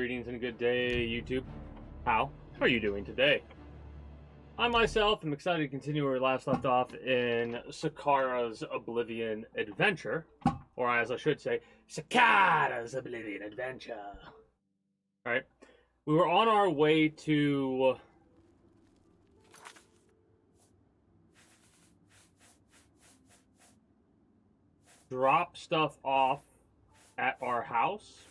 Greetings and good day, YouTube. How are you doing today? I myself am excited to continue where we last left off in Sakaarra's Oblivion adventure. Or as I should say, Sakaarra's Oblivion adventure. Alright. We were on our way to drop stuff off at our house.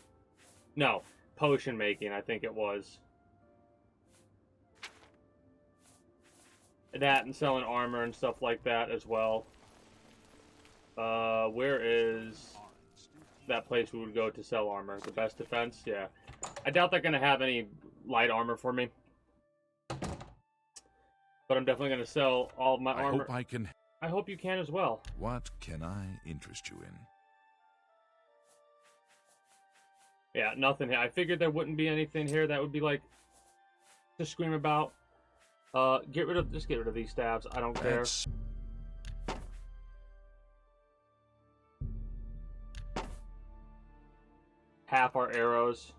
No, potion making, I think it was. That and selling armor and stuff like that as well. Where is that place we would go to sell armor? The best defense? Yeah. I doubt they're going to have any light armor for me. But I'm definitely going to sell all of my armor. I hope you can as well. What can I interest you in? Yeah, nothing here. I figured there wouldn't be anything here that would be like to scream about. Just get rid of these staves. I don't care. Half our arrows.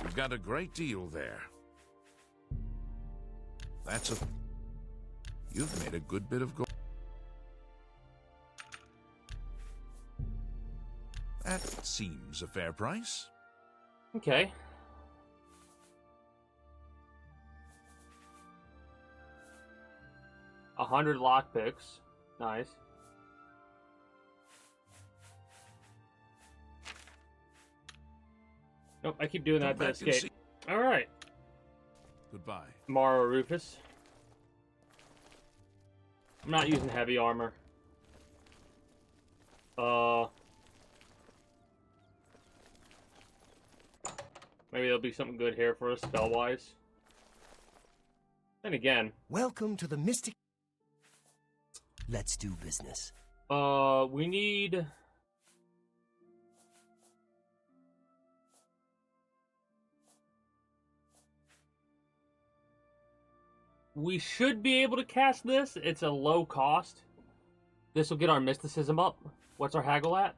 You've got a great deal there. You've made a good bit of gold. That seems a fair price. Okay. A 100 lockpicks. Nice. Nope, I keep doing that to escape. Alright. Goodbye. Mara Rufus. I'm not using heavy armor. Maybe there'll be something good here for us spell-wise. And again... Welcome to the Mystic... Let's do business. We need... We should be able to cast this. It's a low cost. This will get our mysticism up. What's our haggle at?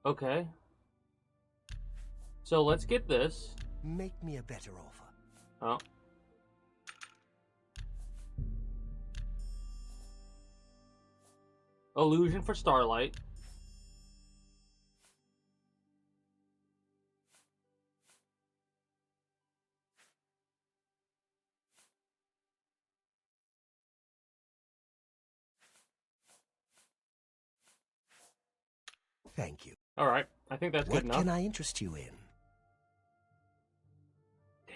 Okay. So let's get this. Make me a better offer. Oh. Illusion for Starlight. Thank you. All right. I think that's good enough. What can I interest you in? Damn.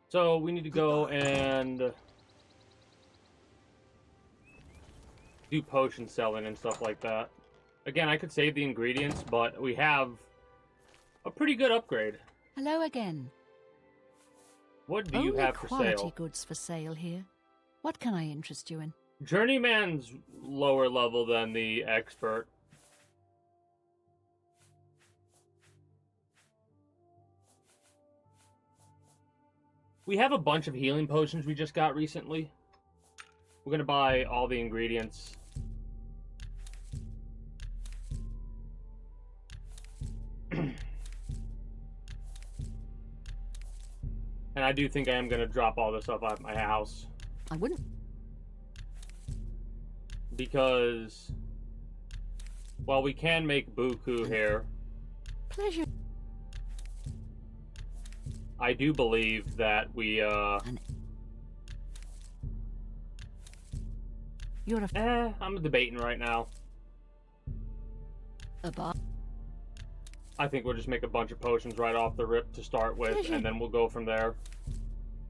So we need to go and do potion selling and stuff like that. Again, I could save the ingredients, but we have a pretty good upgrade. Hello again. What do you have for sale? Only quality goods for sale here. What can I interest you in? Journeyman's lower level than the expert. We have a bunch of healing potions we just got recently. We're going to buy all the ingredients. And I do think I am going to drop all this stuff out of my house. I wouldn't. Because, well, we can make buku here. Pleasure. I do believe that we, You're a... I'm debating right now. I think we'll just make a bunch of potions right off the rip to start with, and then we'll go from there.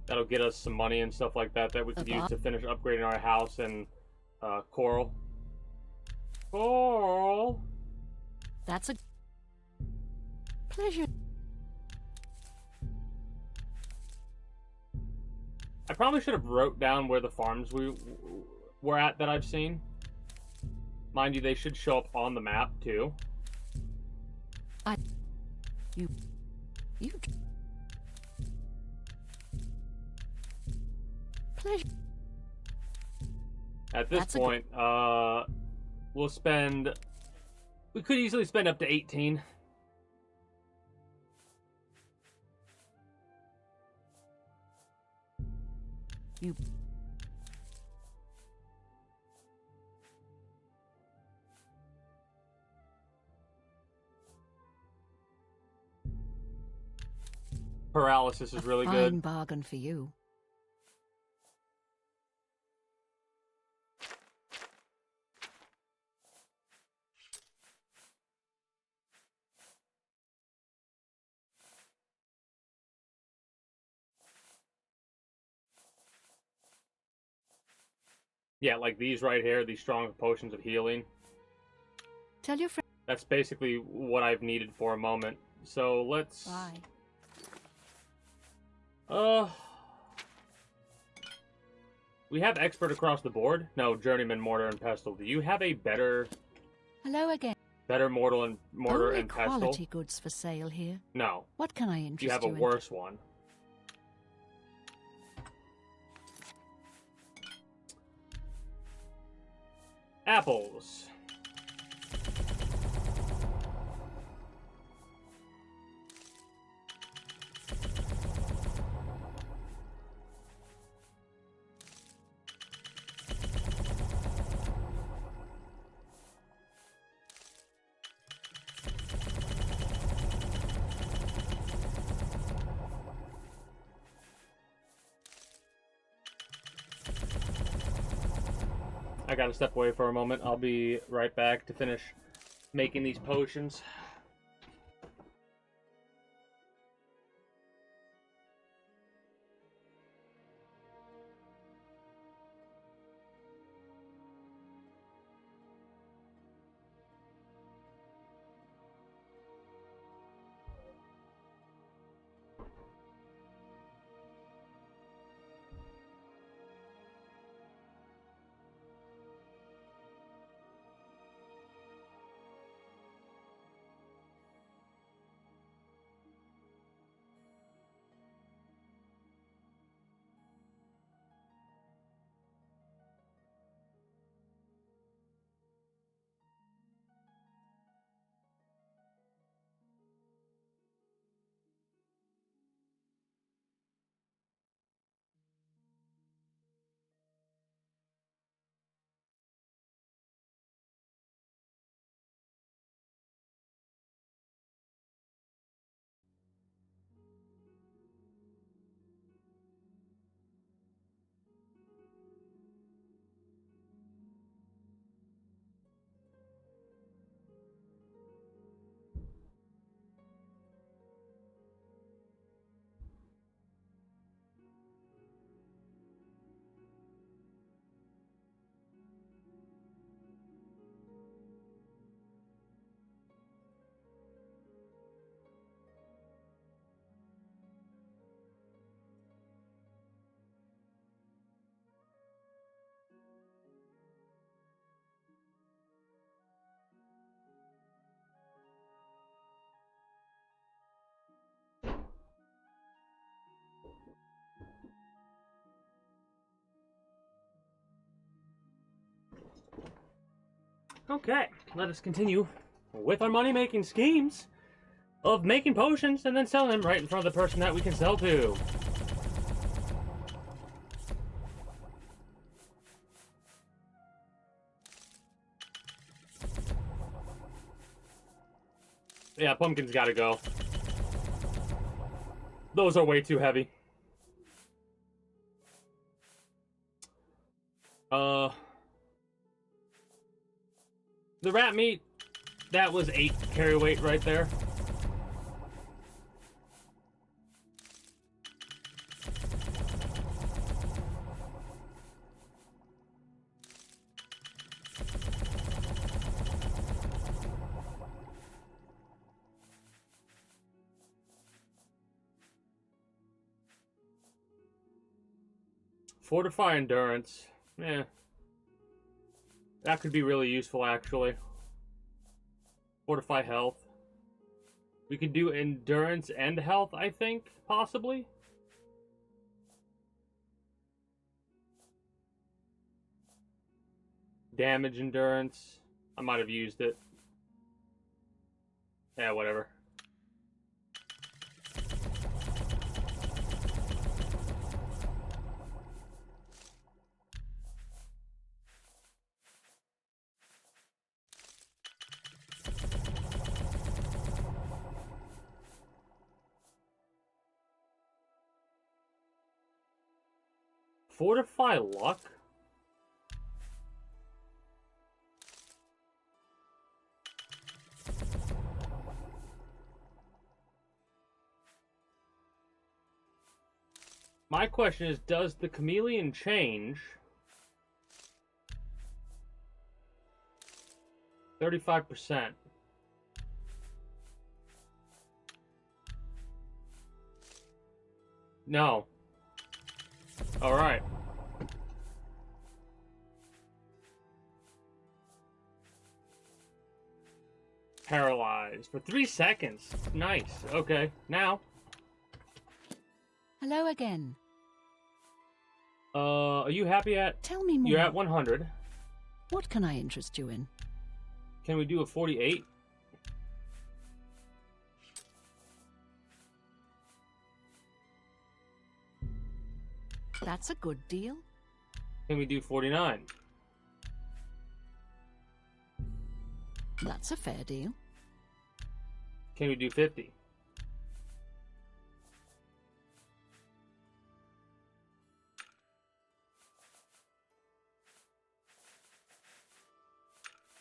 That'll get us some money and stuff like that that we could use to finish upgrading our house and coral. Coral! That's a... Pleasure. I probably should have wrote down where the farms we're at that I've seen. Mind you, they should show up on the map, too. You. Pleasure. At this point, we'll spend... We could easily spend up to 18. You. Paralysis is really Fine good. bargain for you. Yeah, like these right here, these strong potions of healing. Tell your friend. That's basically what I've needed for a moment. So let's... Bye. We have expert across the board. No, journeyman, mortar, and pestle. Do you have a better Hello again. mortar and Only pestle? quality goods for sale here. No. What can I interest You have a in? worse one. Apples. I gotta step away for a moment. I'll be right back to finish making these potions. Okay, let us continue with our money-making schemes of making potions and then selling them right in front of the person that we can sell to. Yeah, pumpkin's gotta go. Those are way too heavy. The rat meat, that was 8 carry weight right there. Fortify endurance. Eh. That could be really useful, actually. Fortify health. We could do endurance and health, I think, possibly. Damage endurance. I might have used it. Yeah, whatever. Fortify luck? My question is, does the chameleon change 35%? No. Alright. Paralyzed for 3 seconds. Nice. Okay. Now. Hello again. Are you happy at... Tell me more. You're at 100. What can I interest you in? Can we do a 48? That's a good deal. Can we do 49? That's a fair deal. Can we do 50?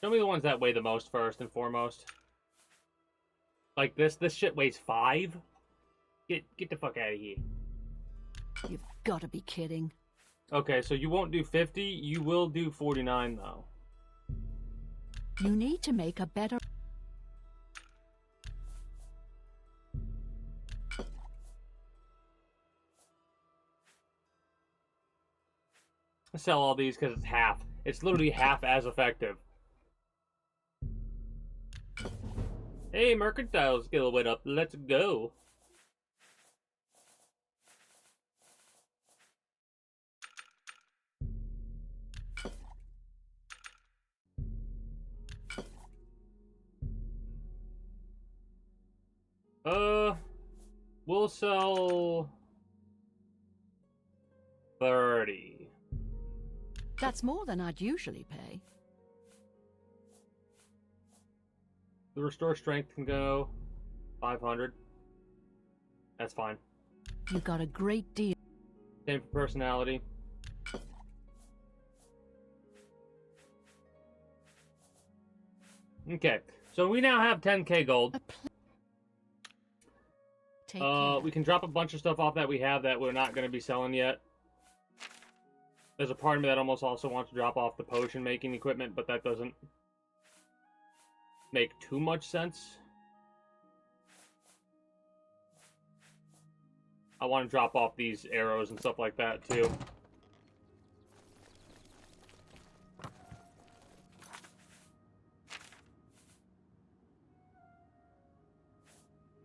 Show me the ones that weigh the most first and foremost. Like this shit weighs 5? Get the fuck out of here. You've got to be kidding. Okay, so you won't do 50, you will do 49 though. You need to make a better... I sell all these because it's half. It's literally half as effective. Hey, mercantile skill went up. Let's go. We'll sell 30. That's more than I'd usually pay. The restore strength can go 500. That's fine. You got a great deal. Same for personality. Okay, so we now have 10k gold. Take care. We can drop a bunch of stuff off that we have that we're not going to be selling yet. There's a part of me that almost also wants to drop off the potion making equipment, but that doesn't make too much sense. I want to drop off these arrows and stuff like that too.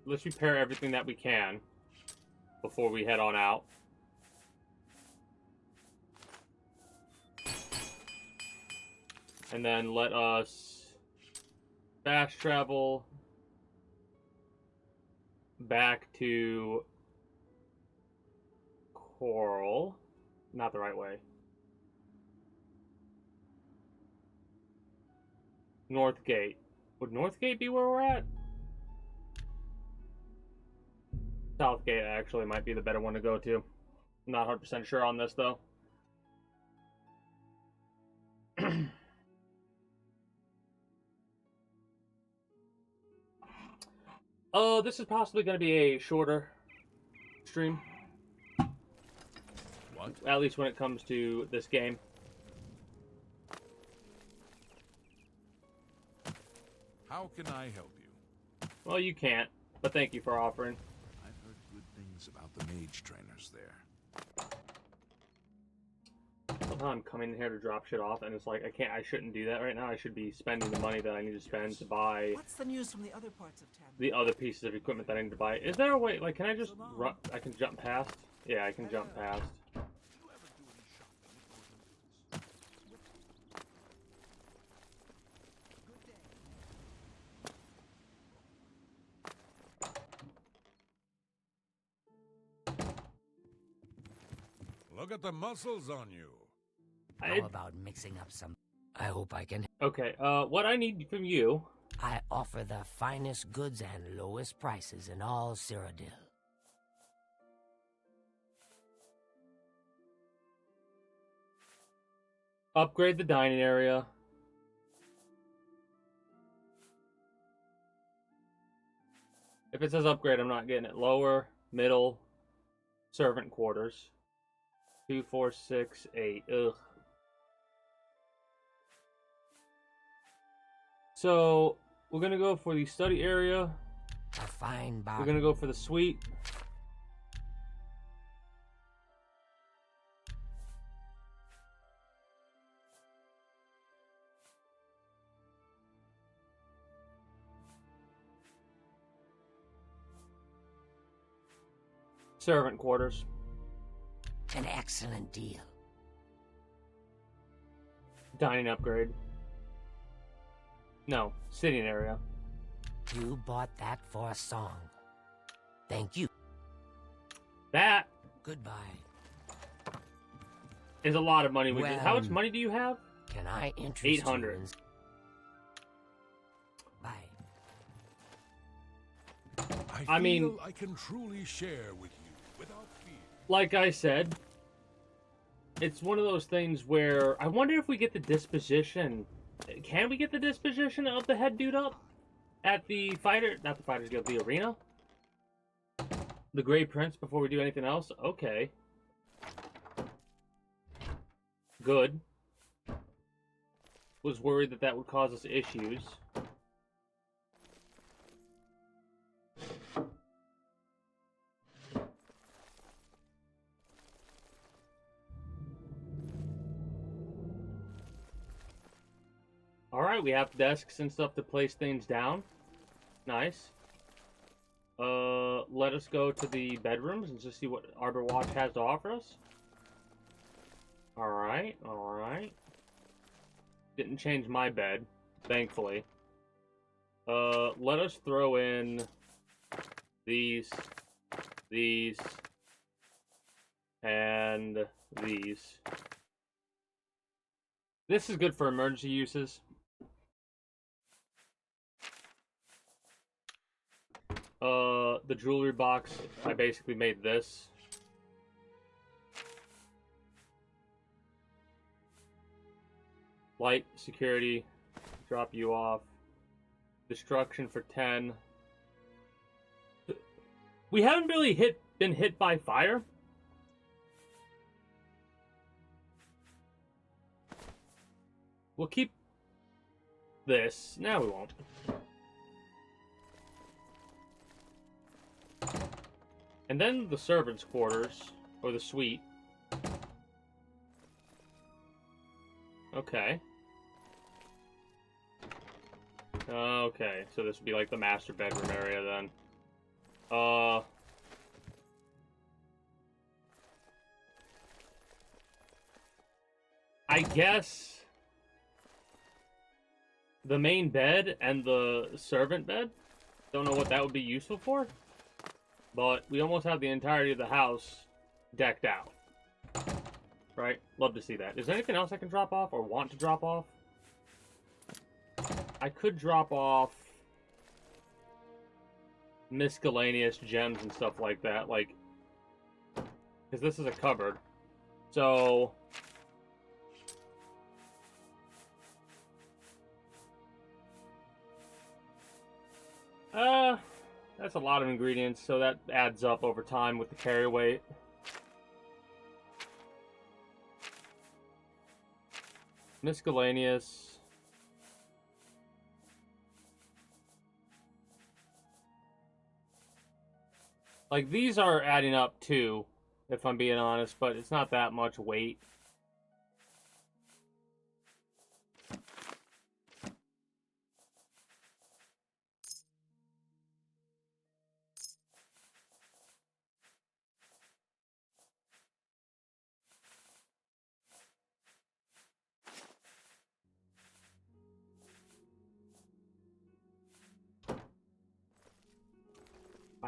Let's repair everything that we can before we head on out. And then let us fast travel back to Coral. Not the right way. Northgate. Would Northgate be where we're at? Southgate actually might be the better one to go to. I'm not 100% sure on this though. This is possibly going to be a shorter stream. What? At least when it comes to this game. How can I help you? Well, you can't, but thank you for offering. I've heard good things about the mage trainers there. time coming in here to drop shit off, and it's like, I shouldn't do that right now. I should be spending the money that I need to spend to buy What's the news from the other parts of town? the other pieces of equipment that I need to buy. Is there a way, like, can I just run, I can jump past? Yeah, I can jump past. Do you ever do any shopping at Northern Goods? Look at the muscles on you. How about mixing up some? I hope I can. Okay, what I need from you... I offer the finest goods and lowest prices in all Cyrodiil. Upgrade the dining area. If it says upgrade, I'm not getting it. Lower, middle, servant quarters. 2, 4, 6, 8. Ugh. So, we're gonna go for the study area. A fine bar. We're gonna go for the suite. Servant quarters. An excellent deal. Dining upgrade. No, sitting area. You bought that for a song. Thank you. That Goodbye. is a lot of money. Well, How much money do you have? Can I interest 800. you in... Bye. I mean- feel I can truly share with you without fear. Like I said, it's one of those things where I wonder if we get the disposition. Can we get the disposition of the head dude up at the not the Fighters Guild, the arena? The Grey Prince before we do anything else? Okay. Good. Was worried that that would cause us issues. Alright, we have desks and stuff to place things down. Nice. Let us go to the bedrooms and just see what Arbor Watch has to offer us. Alright, alright. Didn't change my bed, thankfully. Let us throw in these, and these. This is good for emergency uses. The jewelry box, I basically made this. Light, security, drop you off. Destruction for 10. We haven't really been hit by fire. We'll keep this. No, we won't. And then the servants' quarters, or the suite. Okay. Okay, so this would be like the master bedroom area then. I guess the main bed and the servant bed. Don't know what that would be useful for. But we almost have the entirety of the house decked out. Right? Love to see that. Is there anything else I can drop off or want to drop off? I could drop off miscellaneous gems and stuff like that. Like, because this is a cupboard. So... that's a lot of ingredients, so that adds up over time with the carry weight. Miscellaneous. Like, these are adding up too, if I'm being honest, but it's not that much weight.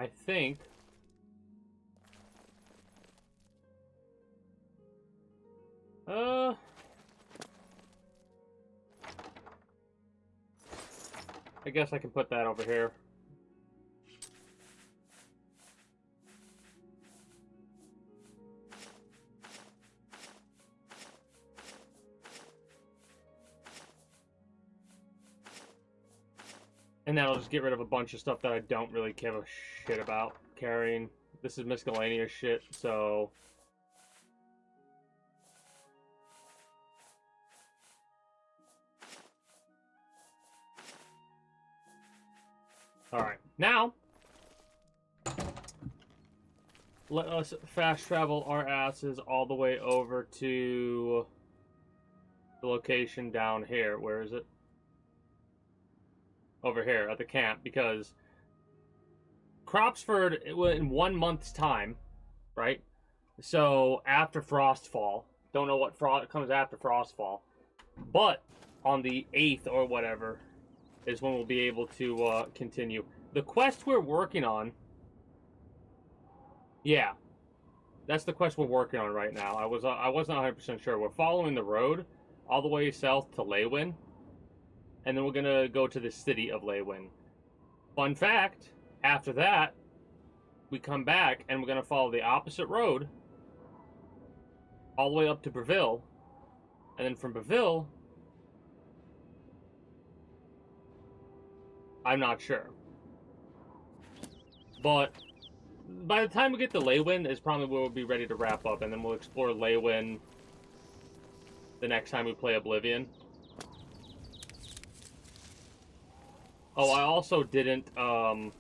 I think... I guess I can put that over here. And that'll just get rid of a bunch of stuff that I don't really give a shit about carrying. This is miscellaneous shit, so... Alright, now... let us fast travel our asses all the way over to... the location down here. Where is it? Over here at the camp, because Cropsford in 1 month's time, right? So after Frostfall, don't know what comes after Frostfall, but on the 8th or whatever is when we'll be able to continue the quest we're working on. Yeah, that's the quest we're working on right now. I wasn't 100% sure. We're following the road all the way south to Leywin. And then we're going to go to the city of Leywin. Fun fact, after that, we come back and we're going to follow the opposite road all the way up to Breville. And then from Breville, I'm not sure. But by the time we get to Leywin is probably where we'll be ready to wrap up. And then we'll explore Leywin the next time we play Oblivion. Oh, I also didn't, I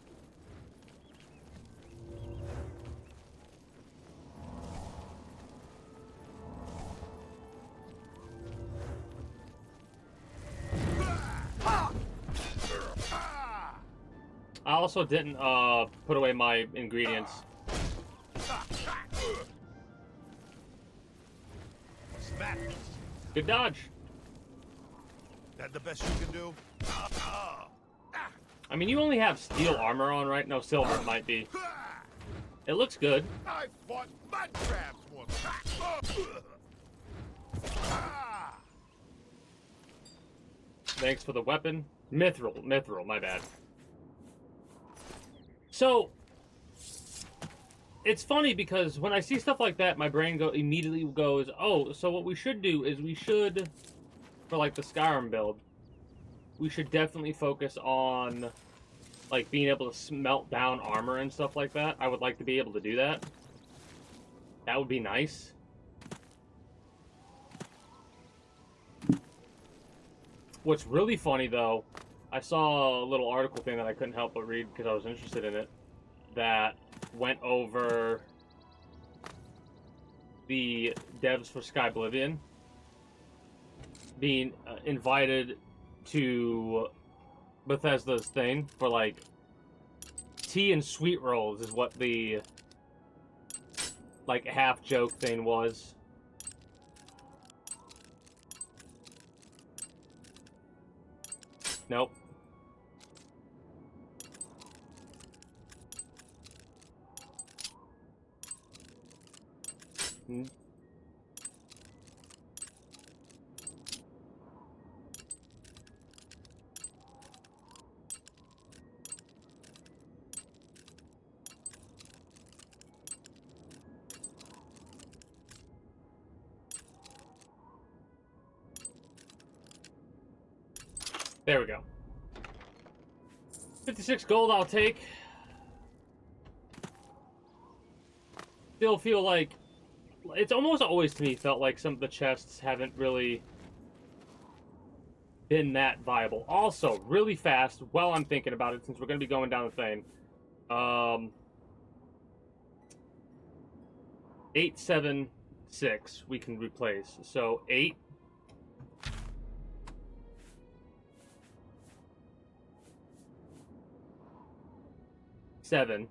also didn't, put away my ingredients. Smack. Good dodge. That the best you can do? I mean, you only have steel armor on, right? No, silver it might be. It looks good. I fought mud crabs once. Thanks for the weapon. Mithril, my bad. So, it's funny because when I see stuff like that, my brain immediately goes, oh, so what we should do is we should, for like the Skyrim build, we should definitely focus on like being able to smelt down armor and stuff like that. I would like to be able to do that. That would be nice. What's really funny though, I saw a little article thing that I couldn't help but read because I was interested in it, that went over the devs for Oblivion being invited to Bethesda's thing for like tea and sweet rolls is what the like half joke thing was. Nope. There we go. 56 gold I'll take. Still feel like it's almost always to me felt like some of the chests haven't really been that viable. Also, really fast, while I'm thinking about it, since we're going to be going down the thing. 8, 7, 6 we can replace. So 8. Seven.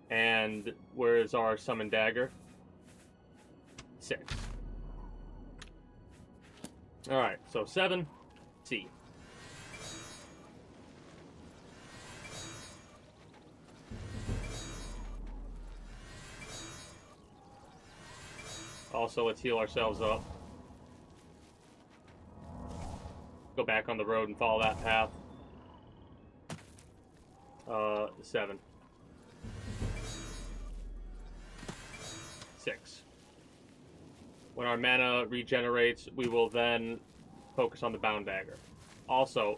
And where is our summon dagger? 6. Alright, so 7, C. Also, let's heal ourselves up. Go back on the road and follow that path. 7. 6. When our mana regenerates, we will then focus on the Bound Dagger. Also,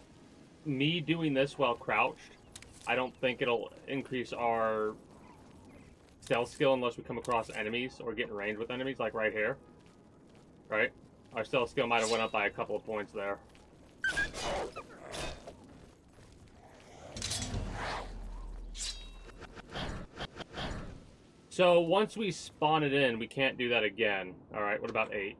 me doing this while crouched, I don't think it'll increase our stealth skill unless we come across enemies or get in range with enemies, like right here. Right? Our stealth skill might have went up by a couple of points there. So once we spawn it in, we can't do that again. Alright, what about 8?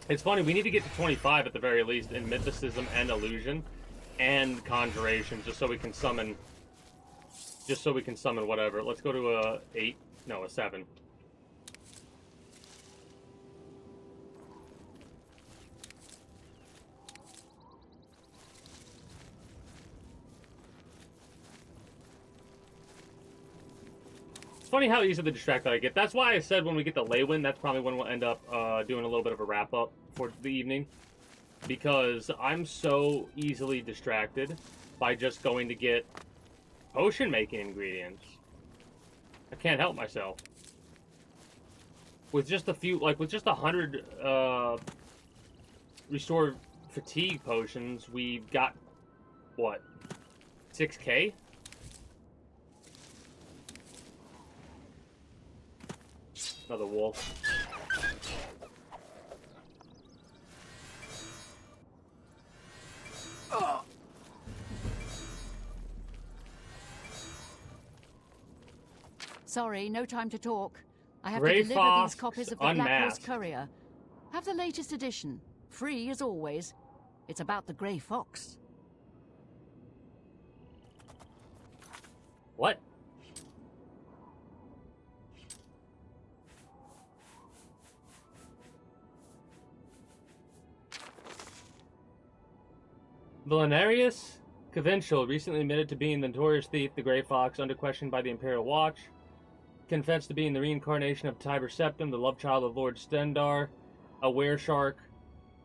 It's funny, we need to get to 25 at the very least in Mythicism and Illusion and Conjuration, just so we can summon whatever. Let's go to a 8. No, a 7. It's funny how easy the distract that I get. That's why I said when we get the Leywin, that's probably when we'll end up doing a little bit of a wrap-up for the evening. Because I'm so easily distracted by just going to get potion-making ingredients. I can't help myself. With just a few, like, with just 100 restore fatigue potions, we got, what, 6k? Another wolf. Sorry, no time to talk. I have Grey to deliver Fox these copies of the Black Horse Unmasked. Courier. Have the latest edition. Free as always. It's about the Grey Fox. What? Villenarius Conventional recently admitted to being the notorious thief, the Grey Fox, under question by the Imperial Watch. Confessed to being the reincarnation of Tiber Septim, the love child of Lord Stendar, a wereshark,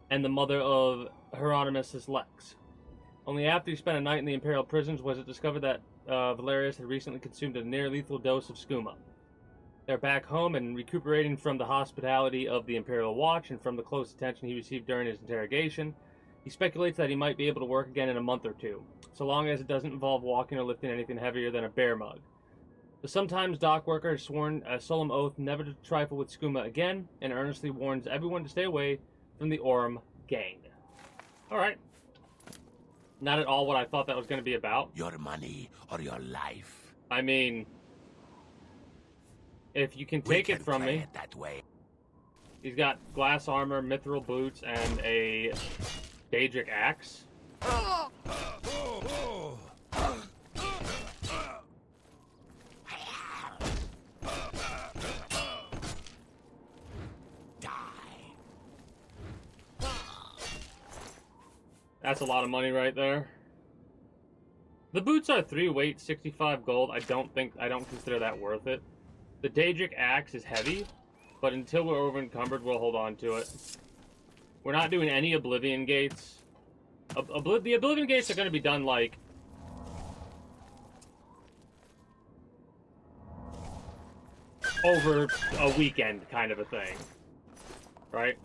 and the mother of Hieronymus Lex. Only after he spent a night in the Imperial prisons was it discovered that Valerius had recently consumed a near-lethal dose of skooma. They're back home and recuperating from the hospitality of the Imperial Watch and from the close attention he received during his interrogation. He speculates that he might be able to work again in a month or 2, so long as it doesn't involve walking or lifting anything heavier than a bear mug. The sometimes dock worker has sworn a solemn oath never to trifle with skooma again, and earnestly warns everyone to stay away from the Orm gang. Alright. Not at all what I thought that was going to be about. Your money or your life. I mean, if you can take it from me. That way. He's got glass armor, mithril boots, and a Daedric axe. That's a lot of money right there. The boots are 3 weight, 65 gold. I don't consider that worth it. The Daedric axe is heavy, but until we're over encumbered, we'll hold on to it. We're not doing any Oblivion gates. The Oblivion gates are going to be done like over a weekend kind of a thing, right?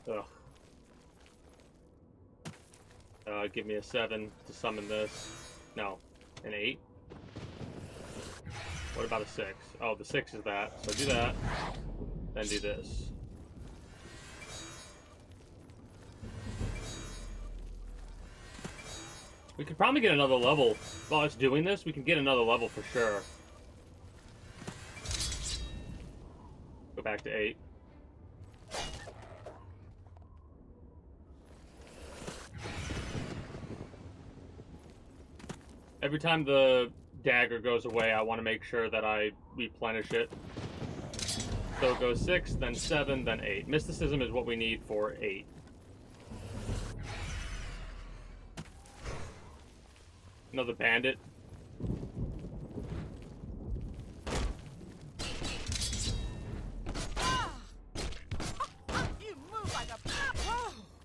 Ugh. Give me a 7 to summon this. No, an 8. What about a 6? Oh, the 6 is that. So do that. Then do this. We could probably get another level. While it's doing this, we can get another level for sure. Go back to 8. Every time the dagger goes away, I want to make sure that I replenish it. So it goes 6, then 7, then 8. Mysticism is what we need for 8. Another bandit.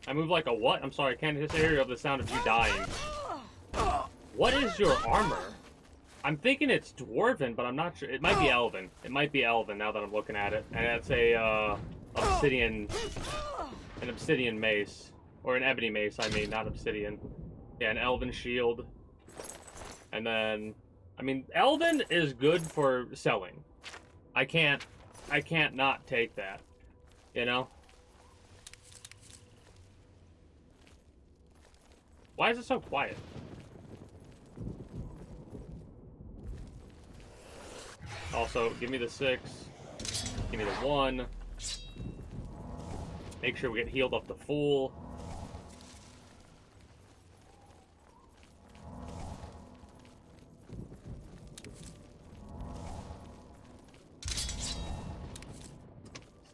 I move like a what? I'm sorry, I can't hear the sound of you dying. What is your armor? I'm thinking it's dwarven, but I'm not sure. It might be elven. It might be elven now that I'm looking at it. And it's a an obsidian mace, or an ebony mace. I mean, not obsidian. Yeah, an elven shield. And then, I mean, elven is good for selling. I can't not take that. You know. Why is it so quiet? Also, give me the 6. Give me the 1. Make sure we get healed up to full.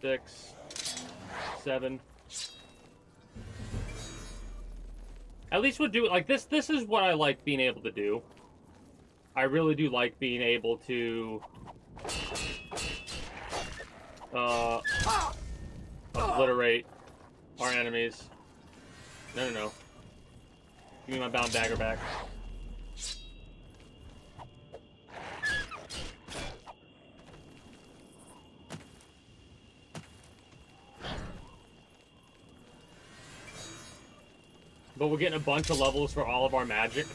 Six, 7. At least we'll do it like this. This is what I like being able to do. I really do like being able to obliterate our enemies. No, no, no. Give me my bound dagger back. But we're getting a bunch of levels for all of our magic.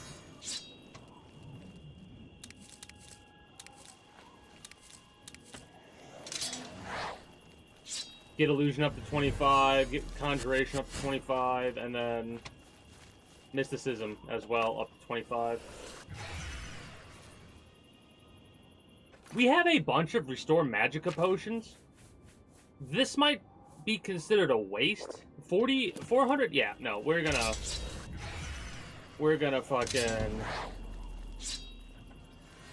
Get illusion up to 25, get conjuration up to 25, and then mysticism as well up to 25. We have a bunch of restore magicka potions. This might be considered a waste. 400, yeah, no, we're gonna fucking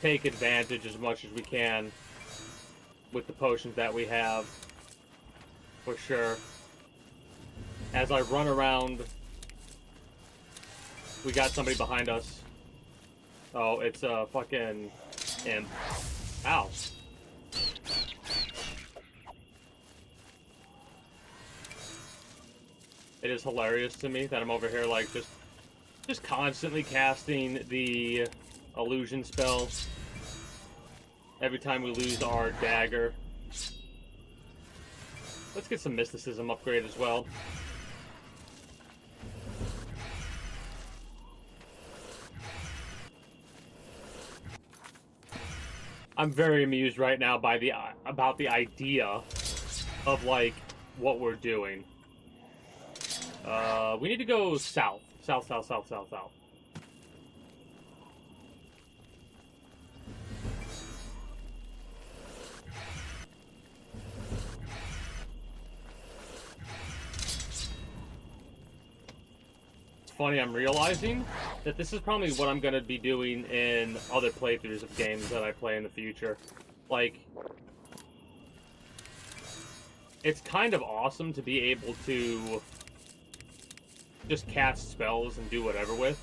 take advantage as much as we can with the potions that we have. For sure. As I run around, we got somebody behind us. Oh, it's a fucking imp. Ow. It is hilarious to me that I'm over here like just constantly casting the illusion spell every time we lose our dagger. Let's get some mysticism upgrade as well. I'm very amused right now by about the idea of like what we're doing. We need to go south. South. Funny, I'm realizing that this is probably what I'm going to be doing in other playthroughs of games that I play in the future. Like, it's kind of awesome to be able to just cast spells and do whatever with.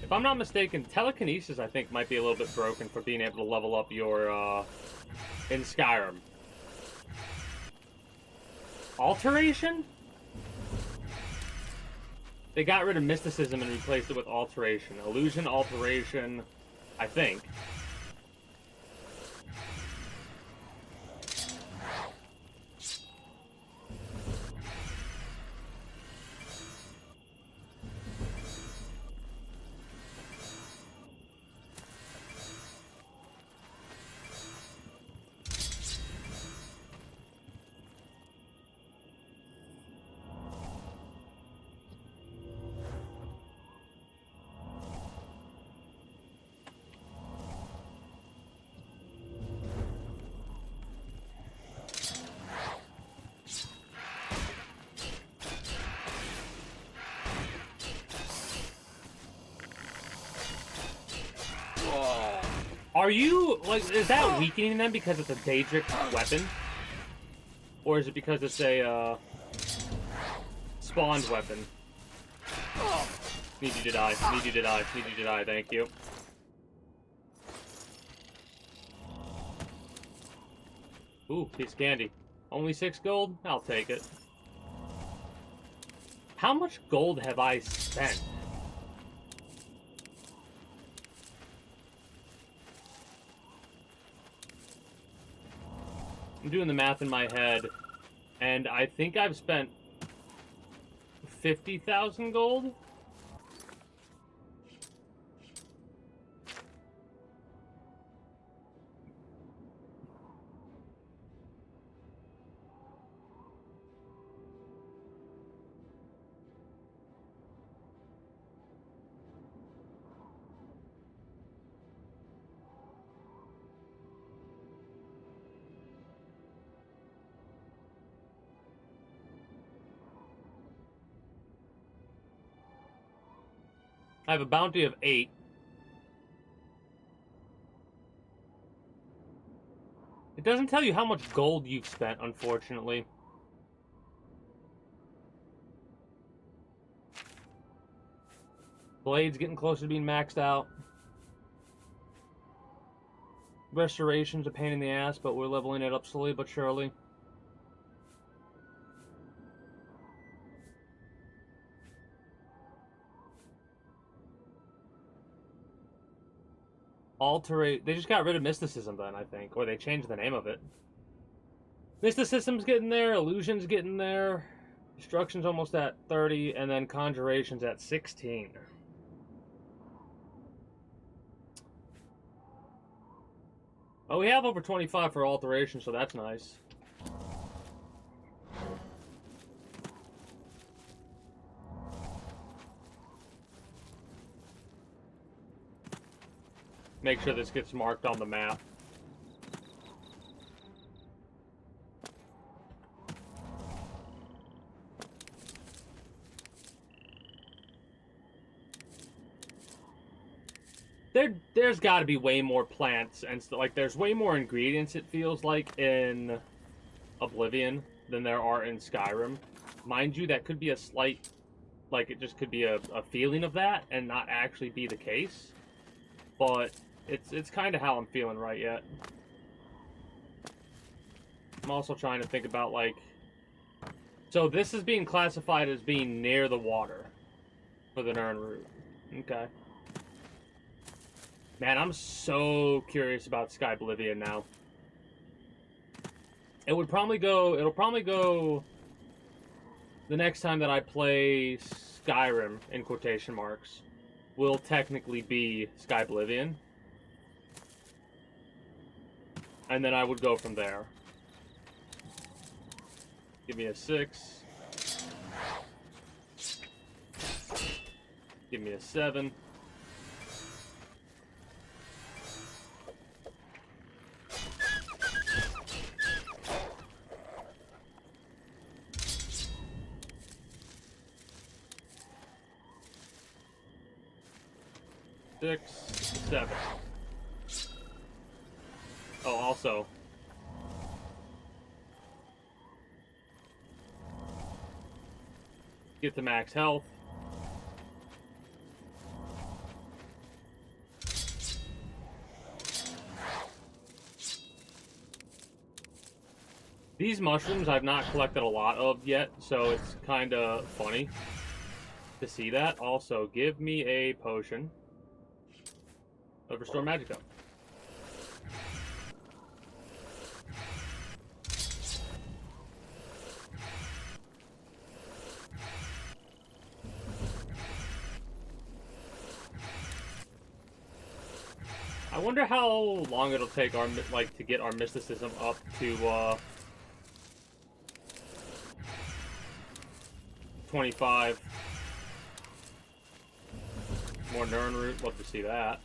If I'm not mistaken, telekinesis, I think, might be a little bit broken for being able to level up your, in Skyrim. Alteration? They got rid of mysticism and replaced it with alteration. Illusion, alteration, I think. Are you, like, is that weakening them because it's a Daedric weapon? Or is it because it's a, spawned weapon? Need you to die. Need you to die. Need you to die. Thank you. Ooh, piece of candy. Only 6 gold? I'll take it. How much gold have I spent? I'm doing the math in my head, and I think I've spent 50,000 gold? I have a bounty of 8. It doesn't tell you how much gold you've spent, unfortunately. Blade's getting closer to being maxed out. Restoration's a pain in the ass, but we're leveling it up slowly but surely. Alterate. They just got rid of mysticism then, I think. Or they changed the name of it. Mysticism's getting there, illusion's getting there. Destruction's almost at 30, and then conjuration's at 16. Oh, we have over 25 for alteration, so that's nice. Make sure this gets marked on the map. There's got to be way more plants and like there's way more ingredients, it feels like, in Oblivion than there are in Skyrim. Mind you, that could be a slight, like, it just could be a feeling of that and not actually be the case. But it's kind of how I'm feeling right yet. I'm also trying to think about, like... So this is being classified as being near the water for the Nern route. Okay. Man, I'm so curious about Sky Oblivion now. It'll probably go the next time that I play Skyrim, in quotation marks, will technically be Sky Oblivion. And then I would go from there. Give me a 6. Give me a 7. Six, 7. Oh, also. Get to max health. These mushrooms I've not collected a lot of yet, so it's kind of funny to see that. Also, give me a potion of Restore Magic up. I wonder how long it'll take our to get our mysticism up to 25. More Nern root, love to see that.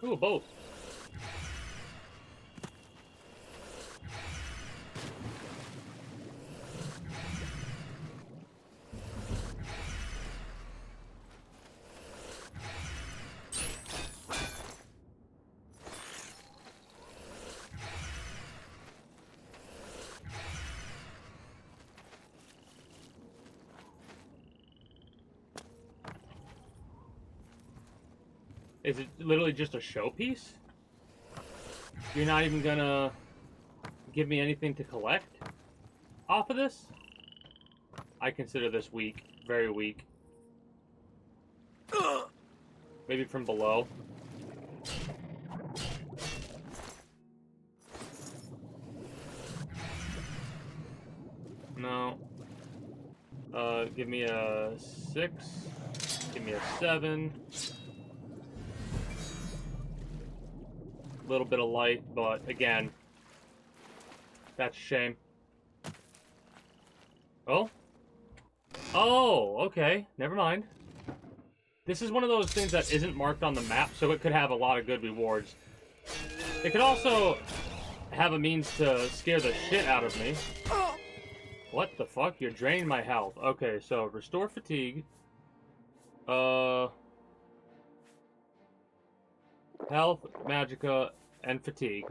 Ooh, both. Is it literally just a showpiece? You're not even gonna give me anything to collect off of this? I consider this weak. Very weak. Maybe from below. No. Give me a 6. Give me a 7. Little bit of light, but again, that's a shame. Oh? Oh, okay. Never mind. This is one of those things that isn't marked on the map, so it could have a lot of good rewards. It could also have a means to scare the shit out of me. What the fuck? You're draining my health. Okay, so restore fatigue. Health, magicka, and fatigue.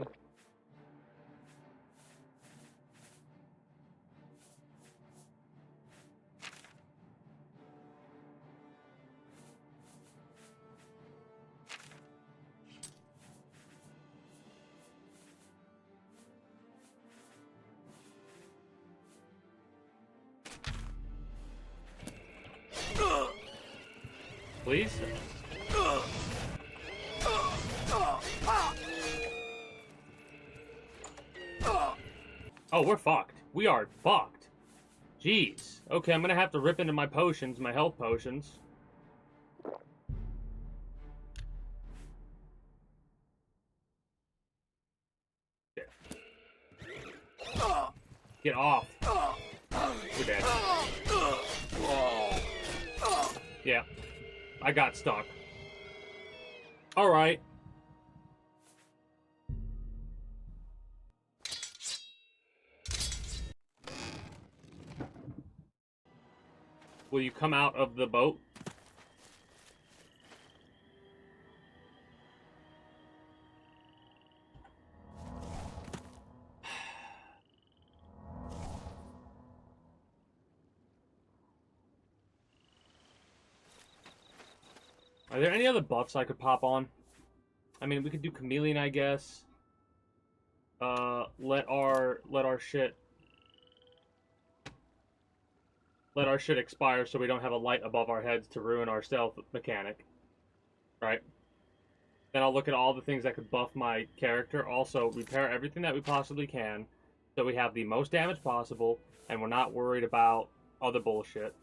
Please? Oh, we're fucked. We are fucked. Jeez. Okay, I'm gonna have to rip into my potions, my health potions. Get off. We're dead. Yeah. I got stuck. Alright. Will you come out of the boat? Are there any other buffs I could pop on? I mean, we could do Chameleon, I guess. Let our shit expire so we don't have a light above our heads to ruin our stealth mechanic. Right? Then I'll look at all the things that could buff my character. Also, repair everything that we possibly can so we have the most damage possible and we're not worried about other bullshit.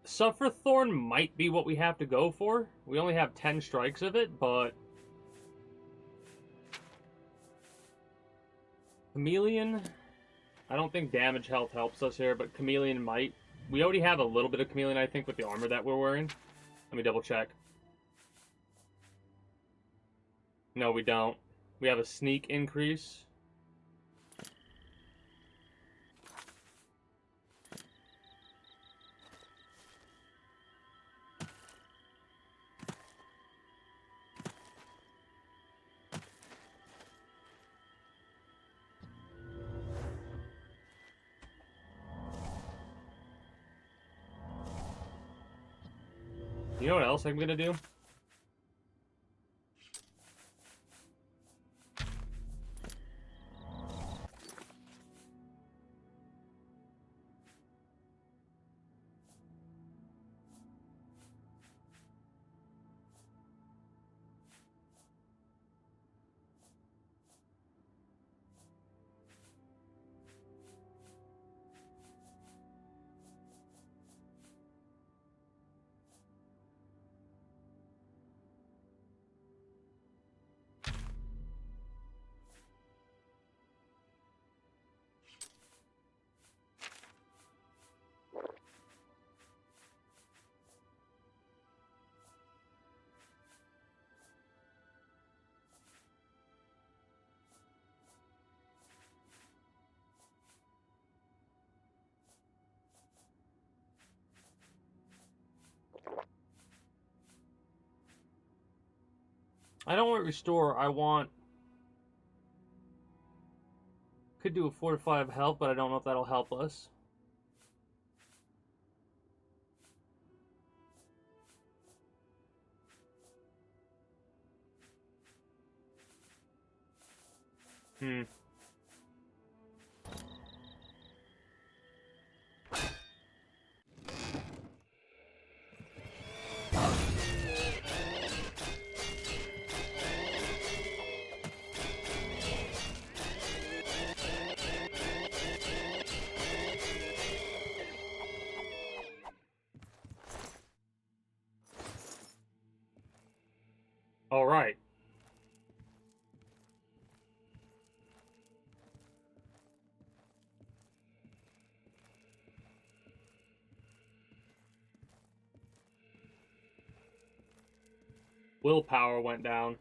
Suffer Thorn might be what we have to go for. We only have 10 strikes of it, but... Chameleon? I don't think damage health helps us here, but Chameleon might. We already have a little bit of Chameleon, I think, with the armor that we're wearing. Let me double check. No, we don't. We have a sneak increase. You know what else I'm gonna do? I don't want restore. I want... Could do a 4 to 5 health, but I don't know if that'll help us. All right. Willpower went down.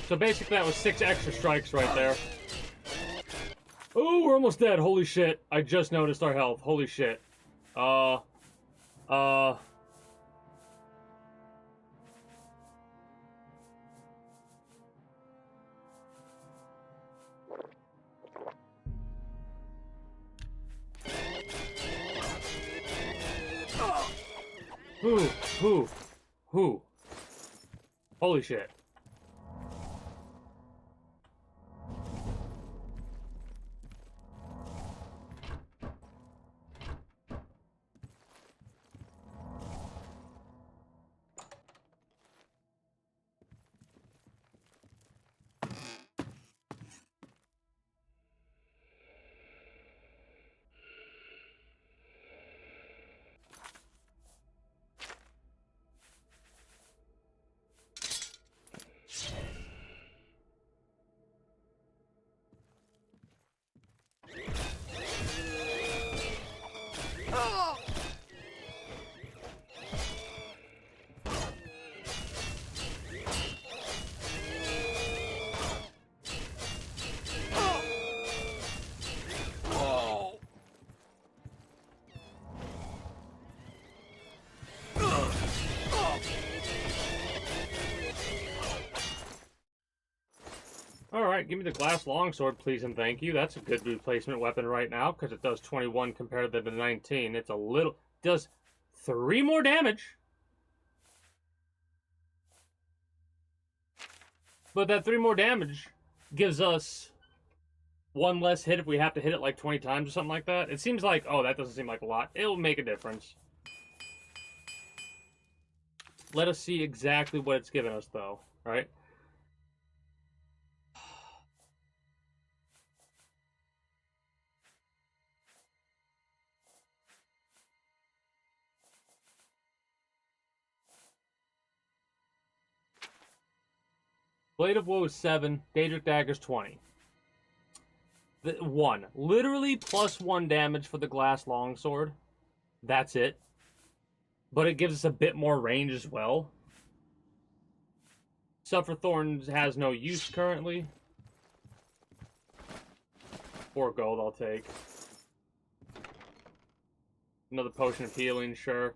So basically that was 6 extra strikes right there. Oh, we're almost dead. Holy shit. I just noticed our health. Holy shit. Who? Holy shit. Alright, give me the glass longsword, please and thank you. That's a good replacement weapon right now, because it does 21 compared to the 19. It's a little... does 3 more damage. But that 3 more damage gives us 1 less hit if we have to hit it like 20 times or something like that. It seems like... oh, that doesn't seem like a lot. It'll make a difference. Let us see exactly what it's given us, though. Right? Blade of Woe is 7. Daedric Dagger's 20. 1. Literally plus 1 damage for the glass longsword. That's it. But it gives us a bit more range as well. Suffer Thorns has no use currently. 4 gold I'll take. Another potion of healing, sure.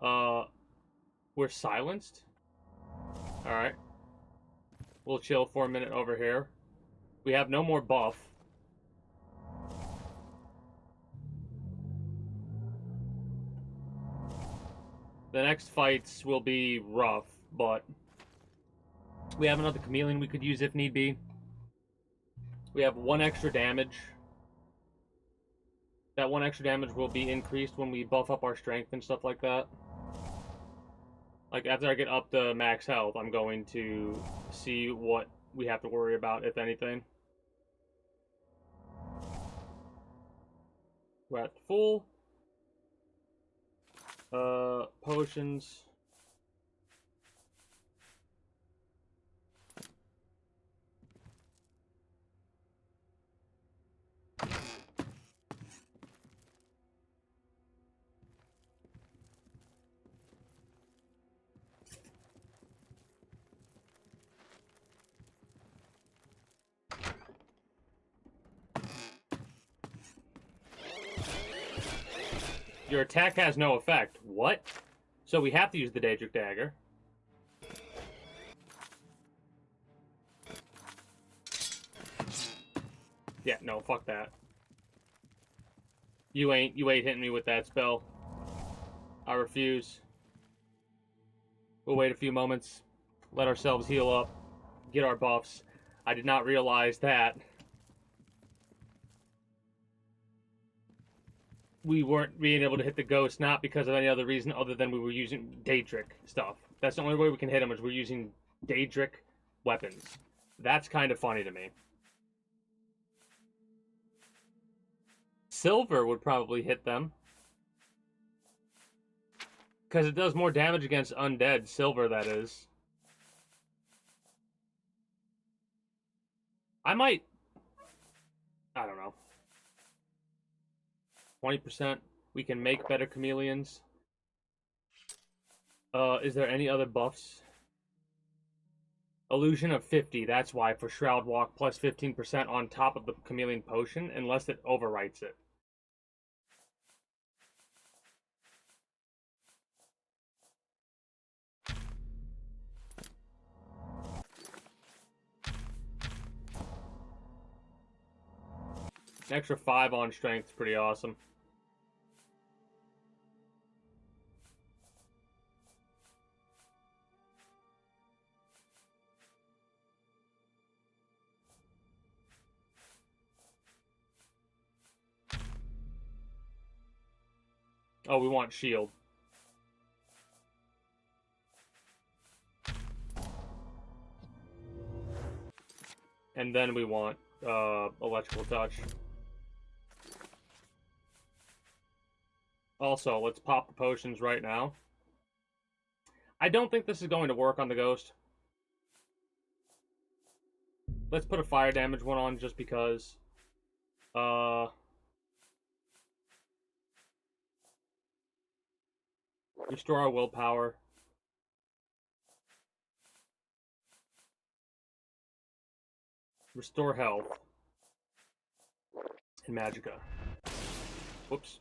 We're silenced? Alright. We'll chill for a minute over here. We have no more buff. The next fights will be rough, but we have another chameleon we could use if need be. We have 1 extra damage. That 1 extra damage will be increased when we buff up our strength and stuff like that. Like, after I get up to max health, I'm going to see what we have to worry about, if anything. We're at full. Potions. Your attack has no effect. What? So we have to use the Daedric Dagger. Yeah, no, fuck that. You ain't hitting me with that spell. I refuse. We'll wait a few moments, let ourselves heal up, get our buffs. I did not realize that we weren't being able to hit the ghost, not because of any other reason other than we were using Daedric stuff. That's the only way we can hit him, is we're using Daedric weapons. That's kind of funny to me. Silver would probably hit them, because it does more damage against undead. Silver, that is. I don't know. 20%. We can make better chameleons. Is there any other buffs? Illusion of 50. That's why, for Shroud Walk, plus 15% on top of the chameleon potion, unless it overwrites it. An extra 5 on strength is pretty awesome. Oh, we want shield. And then we want electrical touch. Also, let's pop the potions right now. I don't think this is going to work on the ghost. Let's put a fire damage one on just because. Restore our willpower. Restore health. And magicka. Whoops.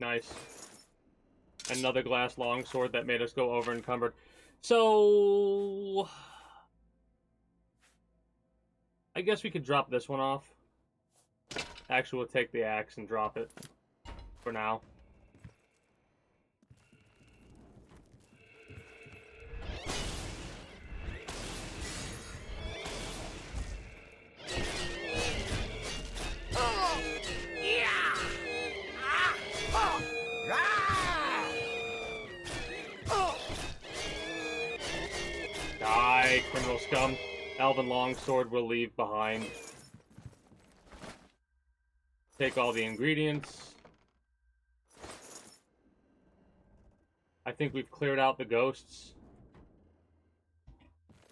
Nice. Another glass longsword that made us go over encumbered. So I guess we could drop this one off. Actually, we'll take the axe and drop it for now. Die, criminal scum. Elven longsword will leave behind. Take all the ingredients. I think we've cleared out the ghosts.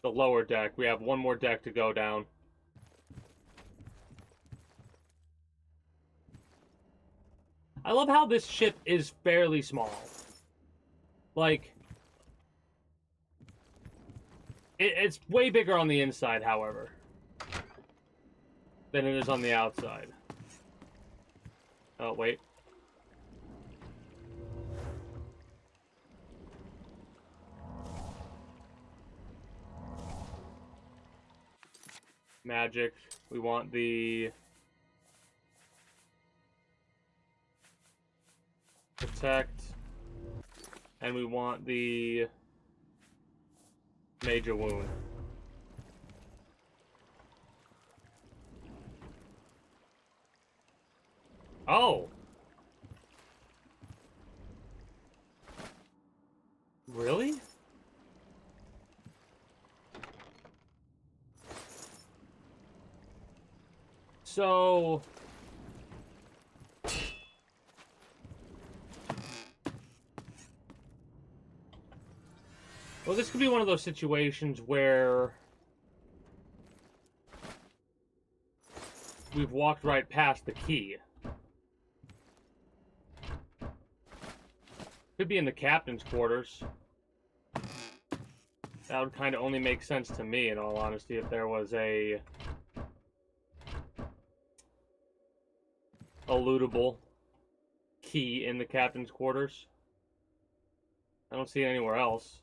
The lower deck. We have one more deck to go down. I love how this ship is fairly small. Like, it's way bigger on the inside, however, than it is on the outside. Oh, wait. Magic. We want the protect. And we want the major wound. Oh! Really? So... well, this could be one of those situations where we've walked right past the key. Could be in the captain's quarters. That would kind of only make sense to me, in all honesty, if there was a lootable key in the captain's quarters. I don't see it anywhere else.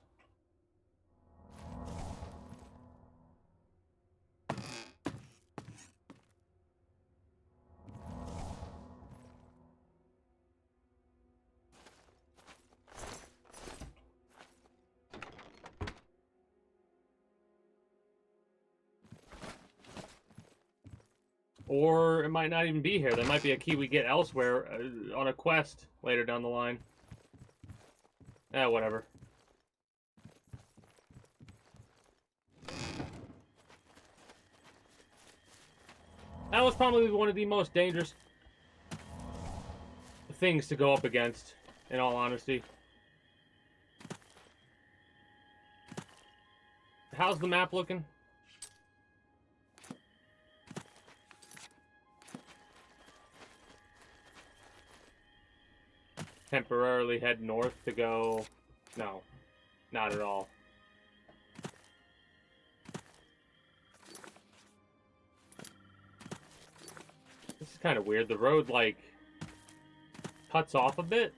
Or it might not even be here. There might be a key we get elsewhere on a quest later down the line. Whatever. That was probably one of the most dangerous things to go up against, in all honesty. How's the map looking? Temporarily head north to go... No, not at all. This is kind of weird. The road, like, cuts off a bit.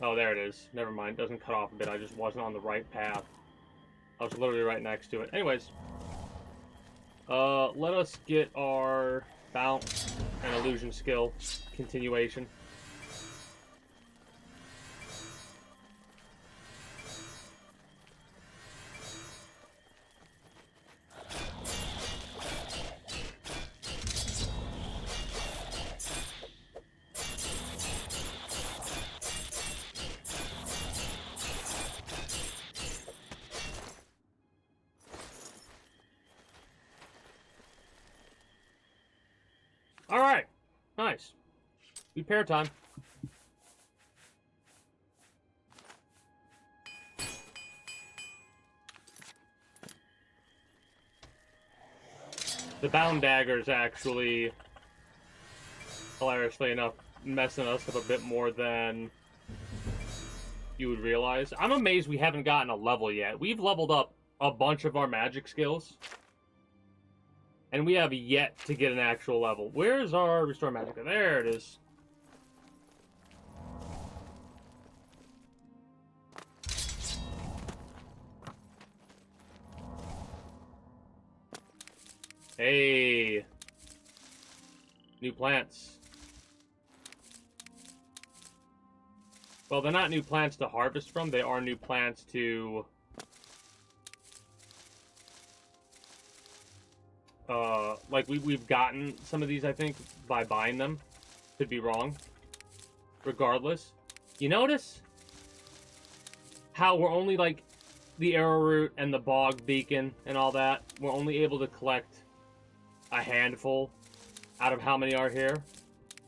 Oh, there it is. Never mind. It doesn't cut off a bit. I just wasn't on the right path. I was literally right next to it. Anyways. Let us get our bounce and illusion skill continuation. Alright. Nice. Repair time. The bound dagger's actually, hilariously enough, messing us up a bit more than you would realize. I'm amazed we haven't gotten a level yet. We've leveled up a bunch of our magic skills. And we have yet to get an actual level. Where's our Restore Magicka? There it is. Hey. New plants. Well, they're not new plants to harvest from. They are new plants to... like we've gotten some of these, I think, by buying them. Could be wrong. Regardless, you notice how we're only, like, the arrowroot and the bog beacon and all that, we're only able to collect a handful out of how many are here.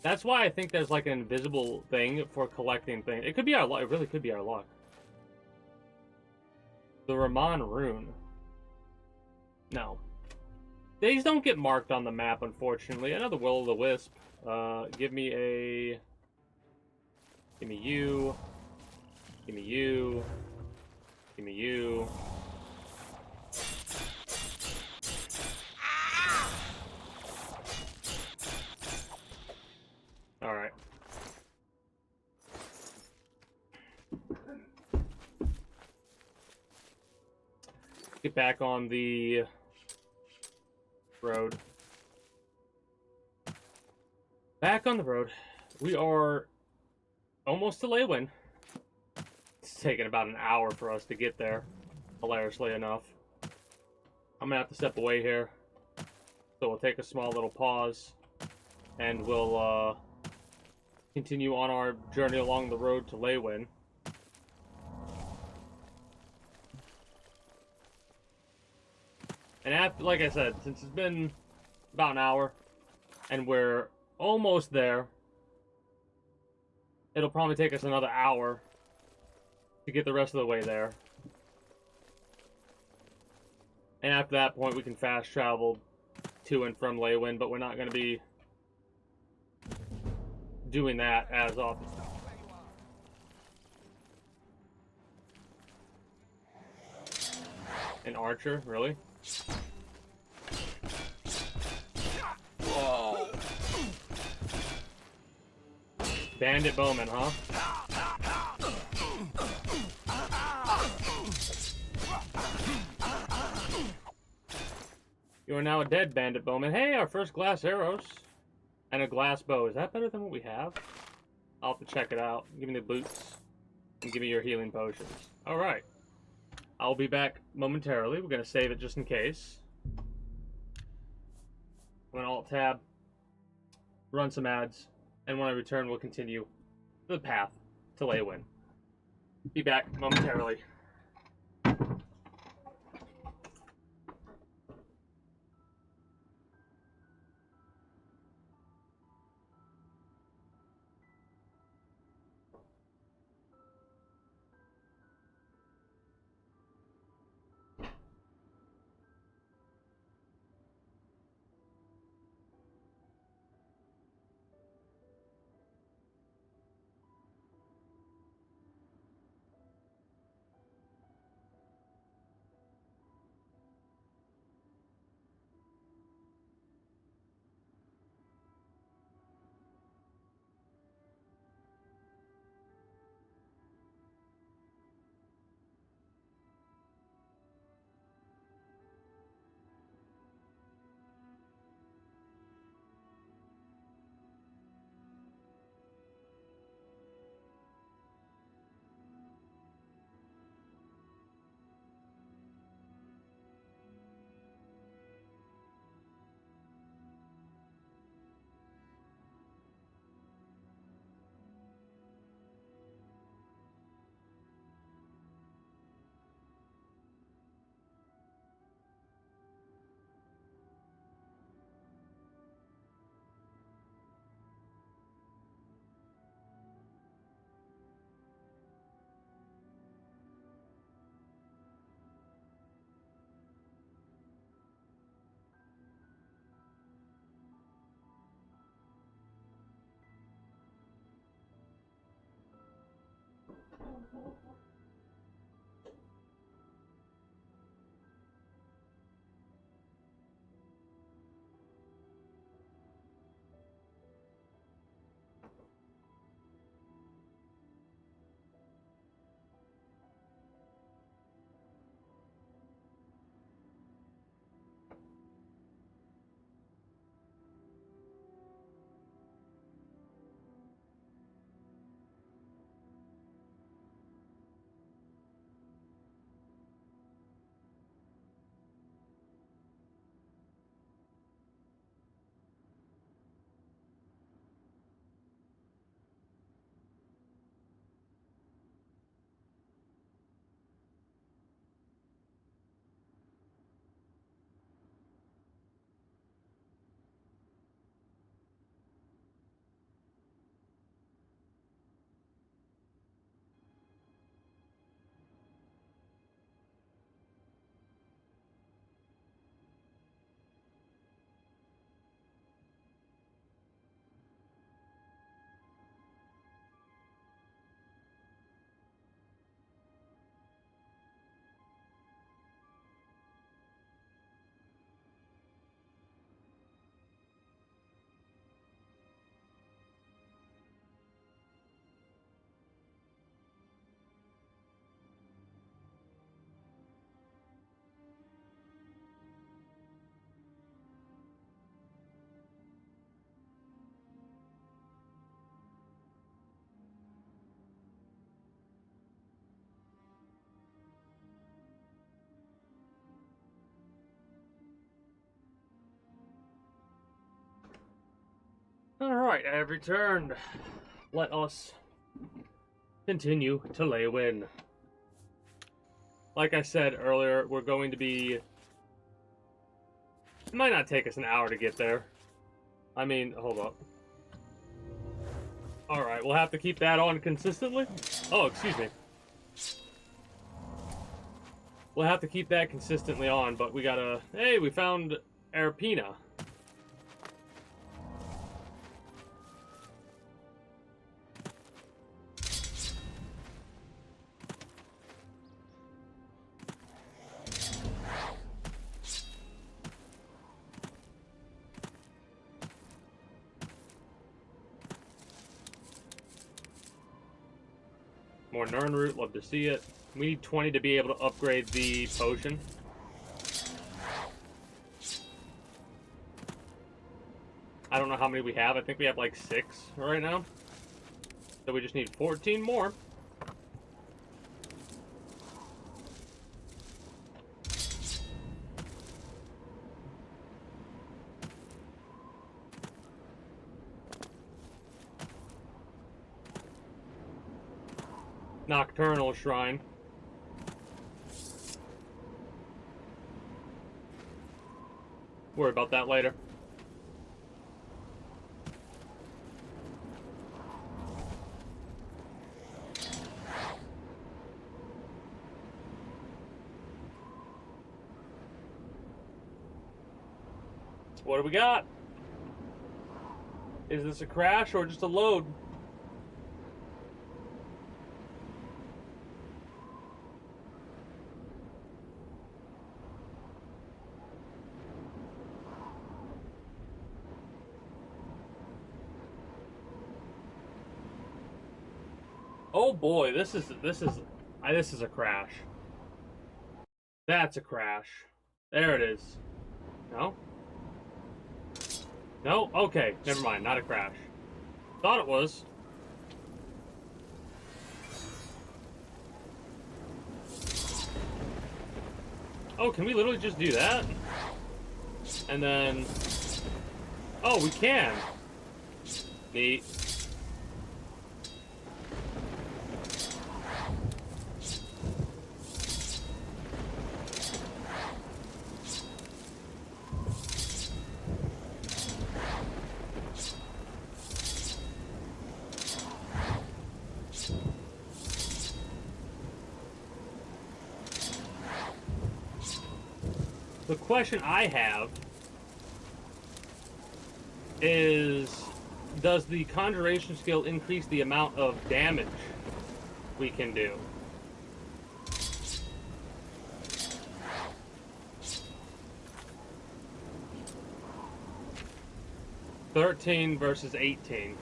That's why I think there's, like, an invisible thing for collecting things. It could be our luck. It really could be our luck. The Ramon rune. No. These don't get marked on the map, unfortunately. Another Will-o'-the-Wisp. Give me a... Give me you. Give me you. Give me you. Alright. Get back on the... road. Back on the road. We are almost to Leywin. It's taken about an hour for us to get there, hilariously enough. I'm gonna have to step away here. So we'll take a small little pause and we'll continue on our journey along the road to Leywin. And after, like I said, since it's been about an hour, and we're almost there, it'll probably take us another hour to get the rest of the way there. And after that point, we can fast travel to and from Leywin, but we're not going to be doing that as often. An archer, really? Whoa! Bandit bowman, huh? You are now a dead bandit bowman. Hey, our first glass arrows. And a glass bow. Is that better than what we have? I'll have to check it out. Give me the boots. And give me your healing potions. Alright. I'll be back momentarily. We're going to save it just in case. I'm going to Alt-Tab. Run some ads. And when I return, we'll continue the path to Leywin. Be back momentarily. Alright, I have returned. Let us continue to Leywin. Like I said earlier, we're going to be... It might not take us an hour to get there. I mean, hold up. Alright, we'll have to keep that on consistently. Oh, excuse me. We'll have to keep that consistently on, but we gotta... Hey, we found Arpina. More Nern root, love to see it. We need 20 to be able to upgrade the potion. I don't know how many we have. I think we have like 6 right now. So we just need 14 more. Nocturnal Shrine. Worry about that later. What do we got? Is this a crash or just a load? Oh boy, this is a crash. That's a crash. There it is. No? No? Okay, never mind, not a crash. Thought it was. Oh, can we literally just do that? And then... Oh, we can! Neat. The question I have is, does the conjuration skill increase the amount of damage we can do? $13 versus $18.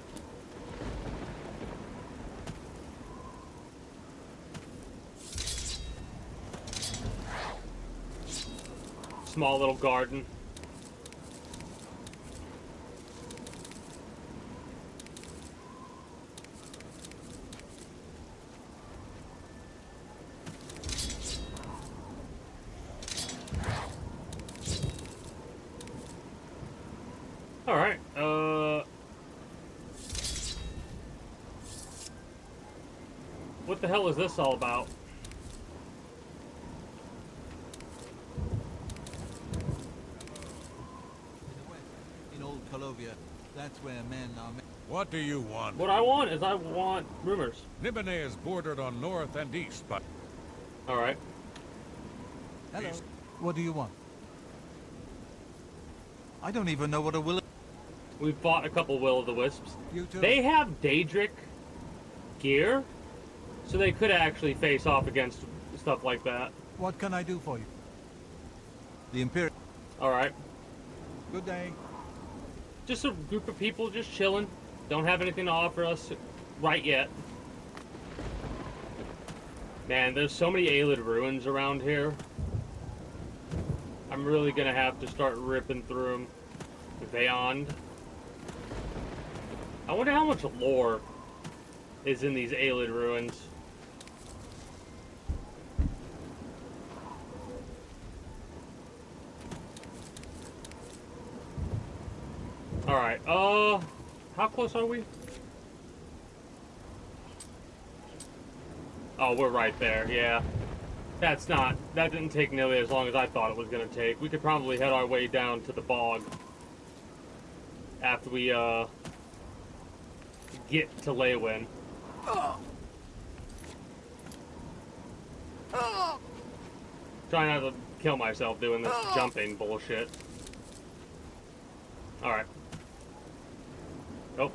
Small little garden. All right. What the hell is this all about? That's where men are. What do you want? What I want is I want rumors. Nibene is bordered on north and east, but... All right. Hello. What do you want? I don't even know what a will. We've fought a couple will-o'-the-wisps. You too. They have Daedric gear, so they could actually face off against stuff like that. What can I do for you? The Imperial. All right. Good day. Just a group of people just chilling. Don't have anything to offer us right yet. Man, there's so many Aelid ruins around here. I'm really gonna have to start ripping through them. Beyond. I wonder how much lore is in these Aelid ruins. Alright, how close are we? Oh, we're right there, yeah. That didn't take nearly as long as I thought it was gonna take. We could probably head our way down to the bog after we, get to Leywin. Try not to kill myself doing this jumping bullshit. Alright. Oh.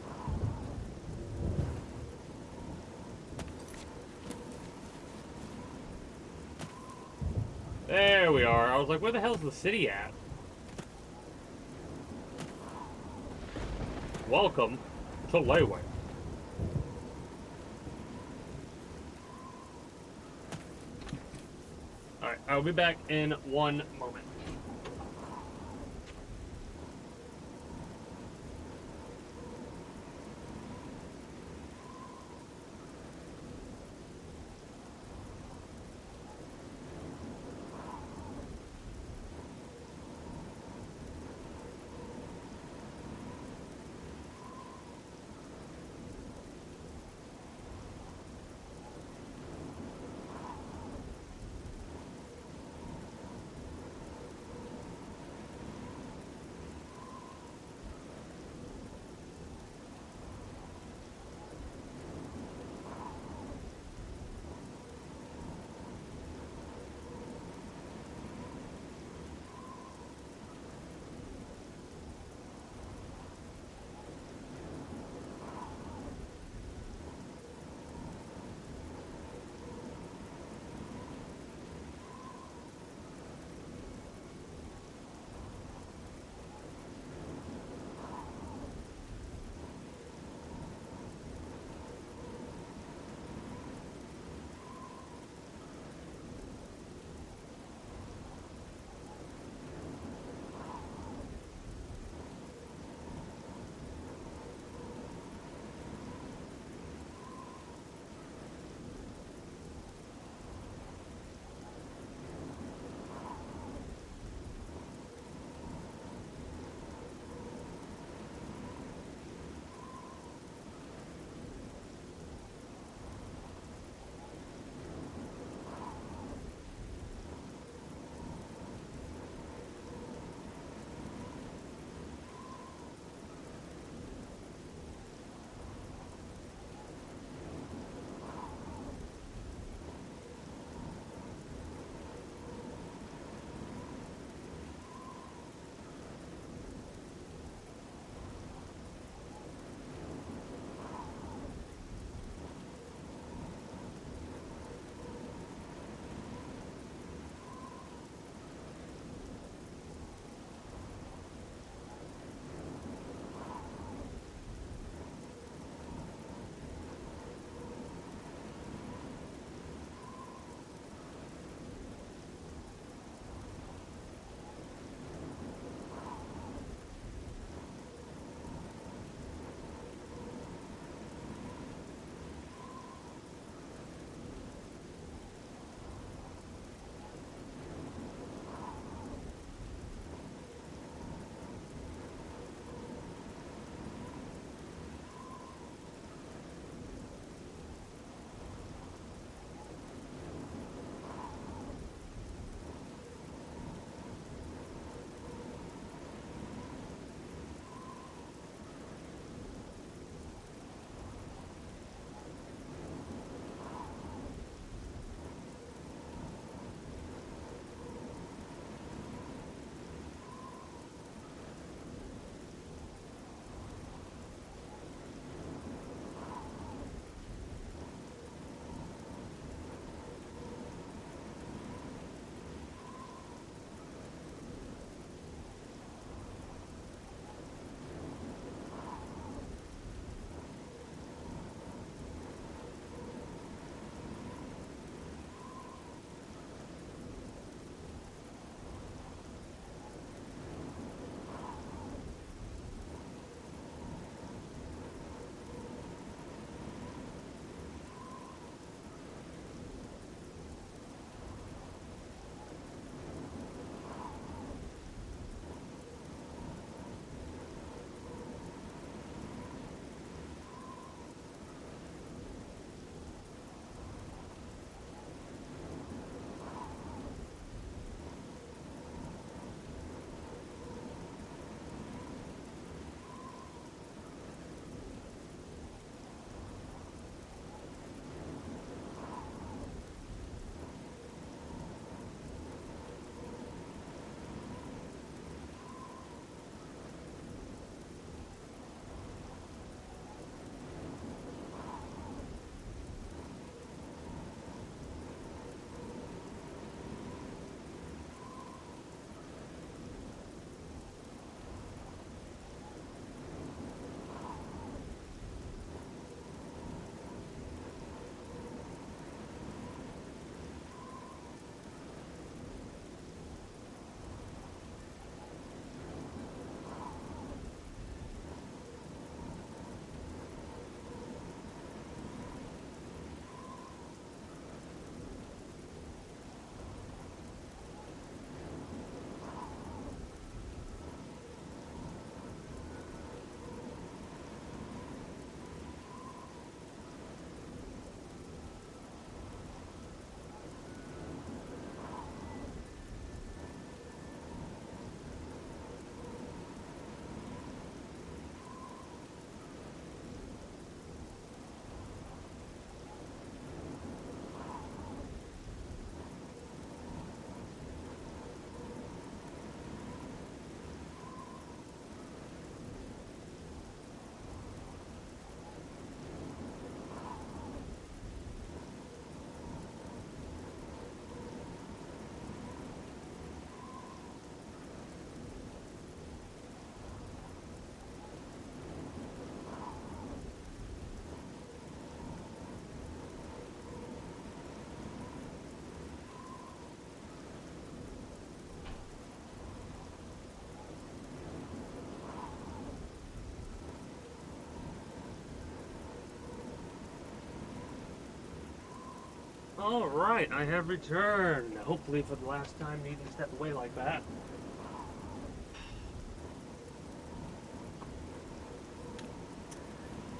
There we are. I was like, where the hell's the city at? Welcome to Leywin. I will be back in one moment. Alright, I have returned. Hopefully for the last time needing to step away like that.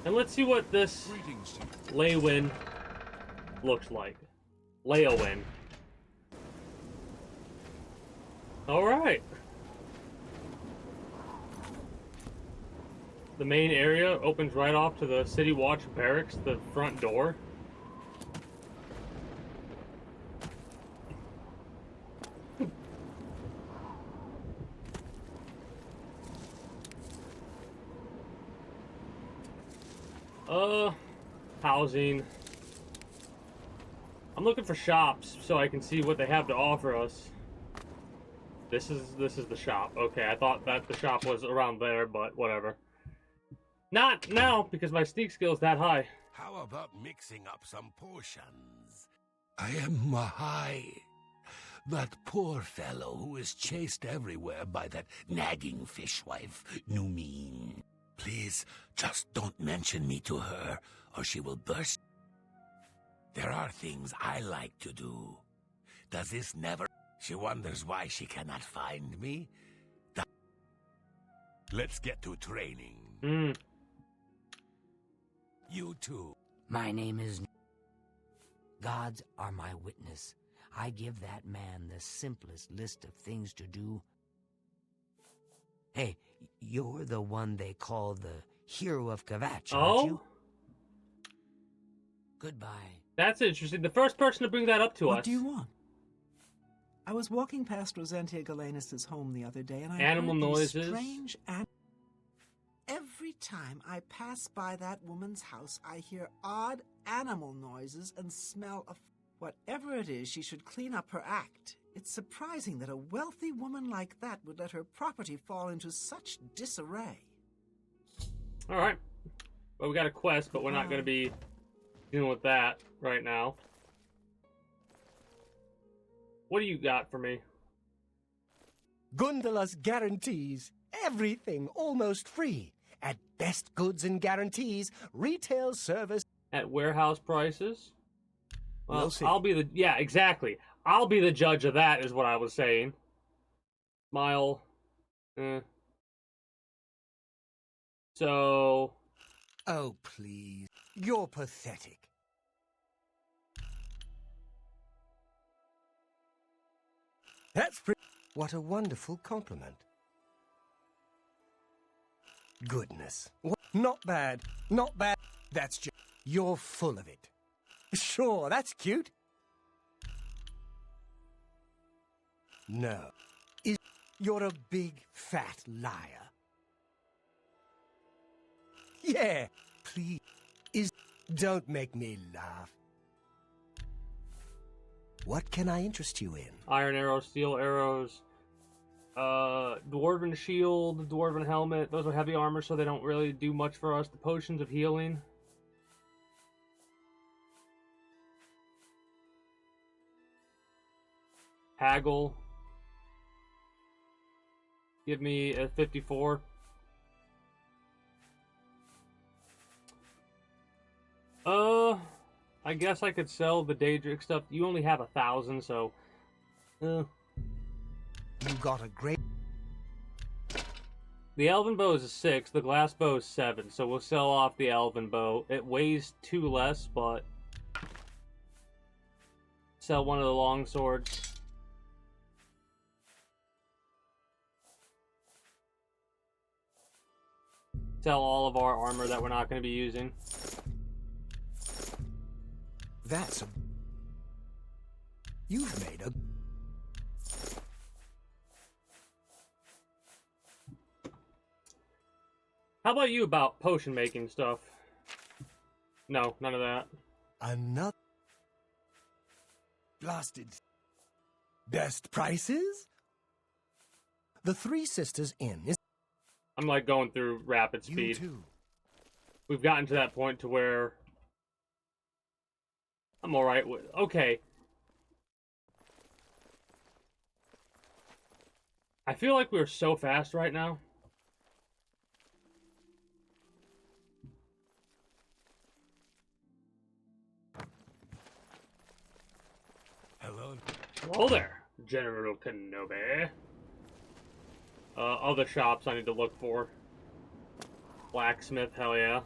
And let's see what this Greetings to you. Leywin looks like. Leowin. Alright. The main area opens right off to the City Watch Barracks, the front door. Housing. I'm looking for shops so I can see what they have to offer us. This is the shop. Okay, I thought that the shop was around there, but whatever. Not now, because my sneak skill is that high. How about mixing up some potions? I am Mahai, that poor fellow who is chased everywhere by that nagging fishwife, Numeen. Please, just don't mention me to her, or she will burst. There are things I like to do. Does this never... She wonders why she cannot find me. Let's get to training. You too. My name is... Gods are my witness. I give that man the simplest list of things to do. Hey, you're the one they call the hero of Kvatch, aren't you? Goodbye. That's interesting. The first person to bring that up to us. What do you want? I was walking past Rosentia Galenis' home the other day, and I Animal heard these noises. strange Every time I pass by that woman's house, I hear odd animal noises and smell of... Whatever it is, she should clean up her act. It's surprising that a wealthy woman like that would let her property fall into such disarray. Alright. Well, we got a quest, but we're not going to be dealing with that right now. What do you got for me? Gundala's guarantees everything almost free. At best goods and guarantees, retail service. At warehouse prices? Well, We'll see. I'll be the... Yeah, exactly. I'll be the judge of that, is what I was saying. Smile. So... Oh, please. You're pathetic. That's pretty... What a wonderful compliment. Goodness. Not bad. Not bad. That's just... You're full of it. Sure, that's cute. No. You're a big, fat liar. Yeah, please. Don't make me laugh. What can I interest you in? Iron arrows, steel arrows, dwarven shield, dwarven helmet. Those are heavy armor, so they don't really do much for us. The potions of healing. Haggle. Give me a 54. I guess I could sell the Daedric stuff. You only have 1,000, so... You got a great... The elven bow is a 6, the glass bow is 7, so we'll sell off the elven bow. It weighs 2 less, but... Sell one of the long swords. Sell all of our armor that we're not going to be using. That's a... You've made a... How about you about potion making stuff? No, none of that. Another... Blasted... Best prices? The Three Sisters Inn is... I'm like going through rapid You speed. too. We've gotten to that point to where I'm alright with... Okay. I feel like we're so fast right now. Oh there, General Kenobi. Other shops I need to look for. Blacksmith, hell yeah.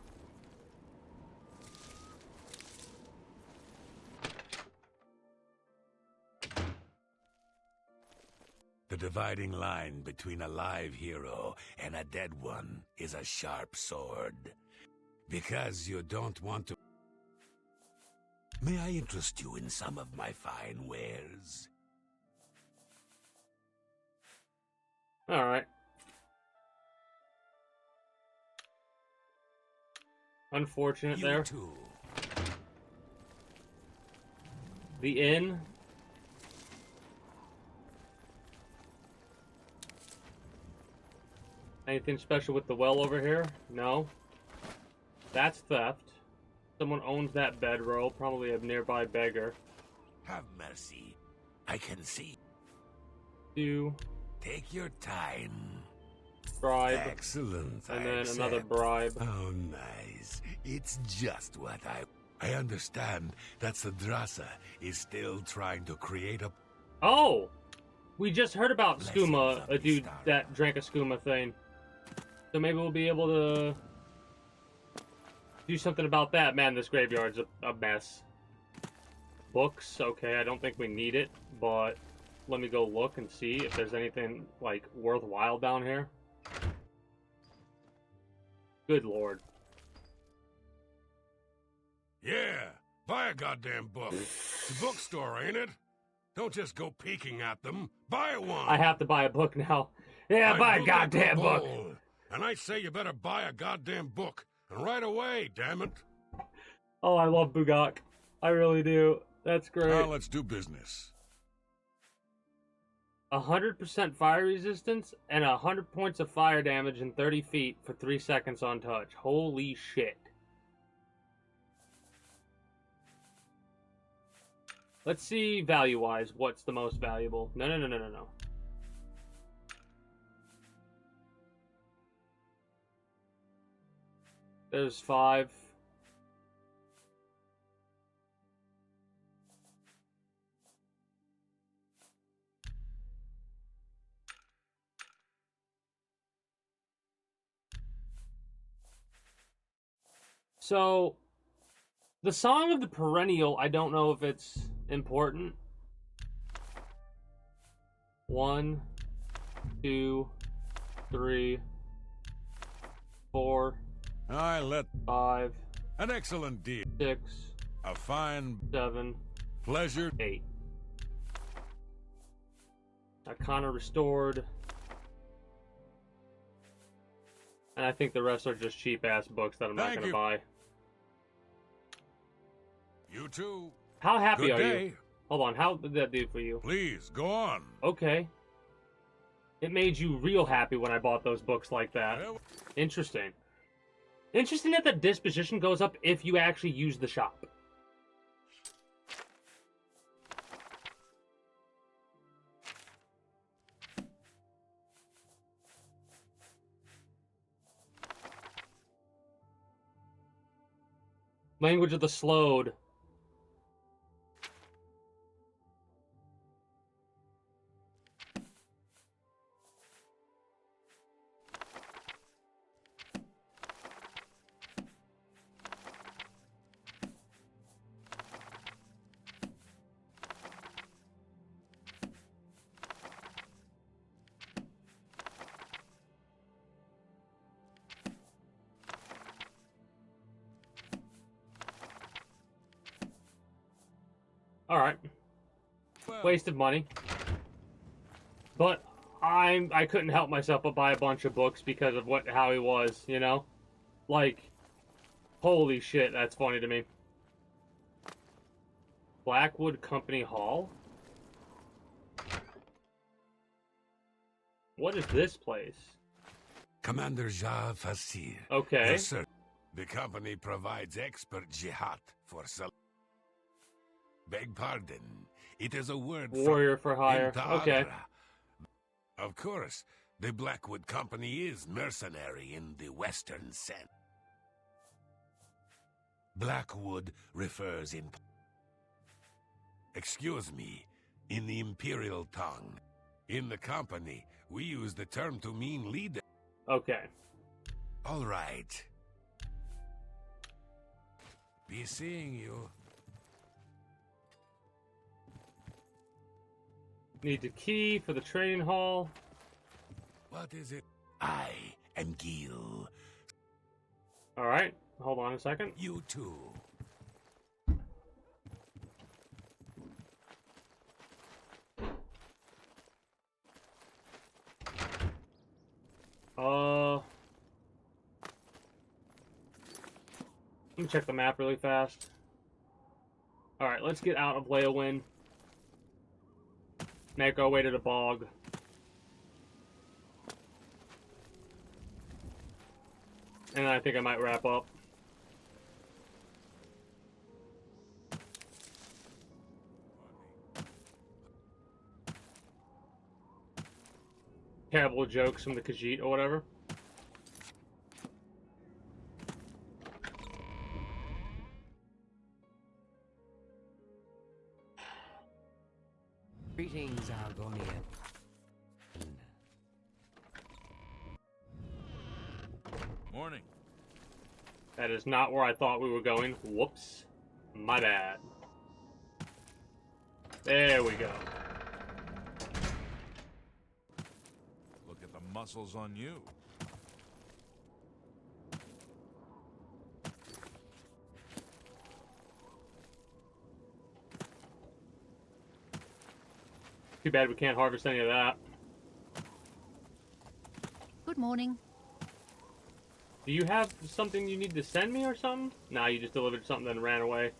The dividing line between a live hero and a dead one is a sharp sword. Because you don't want to... May I interest you in some of my fine wares? Alright. Unfortunate You there. too. The inn. Anything special with the well over here? No. That's theft. Someone owns that bedroll, probably a nearby beggar. Have mercy. I can see. Two. Take your time. Bribe. Excellent. And I then accept. another bribe. Oh, nice. It's just what I understand that Sakaarrra is still trying to create a... Oh! We just heard about Blessings skooma, of a the dude star. that drank a skooma thing. So maybe we'll be able to do something about that. Man, this graveyard's a mess. Books, okay, I don't think we need it, but let me go look and see if there's anything, like, worthwhile down here. Good lord. Yeah, buy a goddamn book. It's a bookstore, ain't it? Don't just go peeking at them. Buy one. I have to buy a book now. Yeah, I'm buy a Bugak goddamn the book. Bull, and I say you better buy a goddamn book. And right away, damn it. Oh, I love Bugak. I really do. That's great. Now let's do business. 100% fire resistance and 100 points of fire damage in 30 feet for 3 seconds on touch. Holy shit. Let's see value-wise what's the most valuable. No. There's 5. So, the Song of the Perennial, I don't know if it's important. 1, 2, 3, 4, I let 5, an excellent deal. 6, A fine 7, pleasure. 8. Arcana restored. And I think the rest are just cheap-ass books that I'm not Thank going to you. buy. You too. How happy Good are day. you? Hold on, how did that do for you? Please, go on. Okay. It made you real happy when I bought those books like that. Well, Interesting. Interesting that the disposition goes up if you actually use the shop. Language of the Slowed. Alright. well, Wasted money. But I couldn't help myself but buy a bunch of books because of how he was, you know? Like, holy shit, that's funny to me. Blackwood Company Hall? What is this place? Commander Ja Fasir. Okay. Yes, sir. The company provides expert jihad for Beg pardon. It is a word Warrior for hire. from Okay. Sakaarrra. Of course, the Blackwood Company is mercenary in the Western sense. Blackwood refers in... Excuse me. in the Imperial tongue. In the company, we use the term to mean leader. Okay. All right. Be seeing you. Need the key for the trading hall. What is it? I am Gil. Alright, hold on a second. You too. Let me check the map really fast. Alright, let's get out of Leowin. Make our way to the bog. And I think I might wrap up. Terrible jokes from the Khajiit or whatever. Greetings, Argonia. Morning. That is not where I thought we were going. Whoops. My bad. There we go. Look at the muscles on you. Too bad we can't harvest any of that. Good morning. Do you have something you need to send me or something? Nah, you just delivered something and ran away.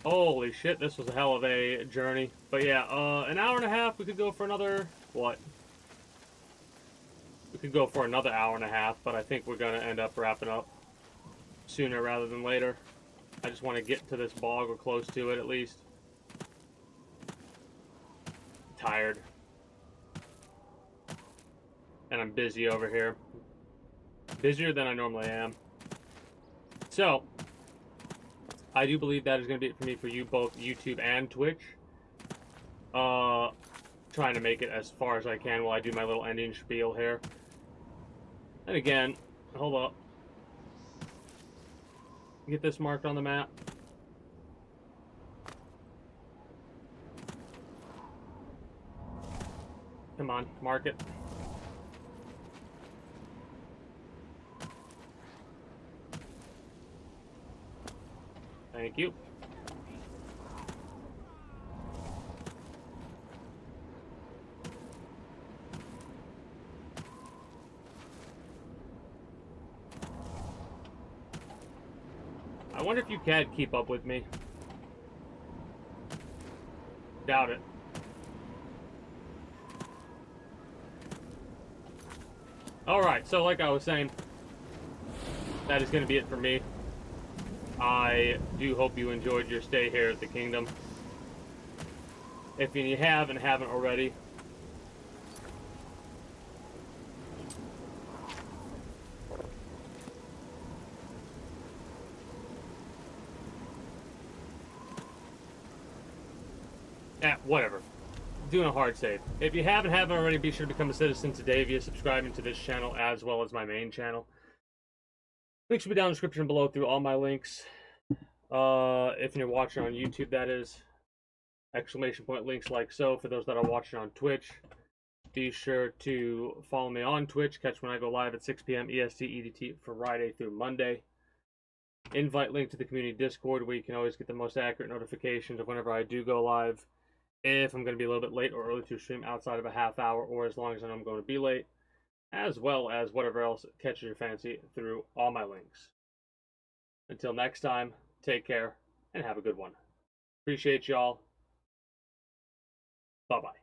Holy shit, this was a hell of a journey. But yeah, an hour and a half, we could go for another... What? We could go for another hour and a half, but I think we're gonna end up wrapping up sooner rather than later. I just want to get to this bog or close to it at least. I'm tired. And I'm busy over here. Busier than I normally am. So, I do believe that is going to be it for me for you, both YouTube and Twitch. Trying to make it as far as I can while I do my little ending spiel here. And again, hold up. Get this marked on the map. Come on, mark it. Thank you. I wonder if you can keep up with me. Doubt it. Alright, so like I was saying, that is going to be it for me. I do hope you enjoyed your stay here at the Kingdom. If you haven't already, whatever. Doing a hard save. If you haven't already, be sure to become a citizen today via subscribing to this channel as well as my main channel. Links will be down in the description below through all my links. If you're watching on YouTube, that is. Exclamation point links like so. For those that are watching on Twitch, be sure to follow me on Twitch. Catch when I go live at 6 p.m. EST EDT Friday through Monday. Invite link to the community Discord where you can always get the most accurate notifications of whenever I do go live. If I'm going to be a little bit late or early to stream outside of a half hour or as long as I know I'm going to be late. As well as whatever else catches your fancy through all my links. Until next time, take care and have a good one. Appreciate y'all. Bye-bye.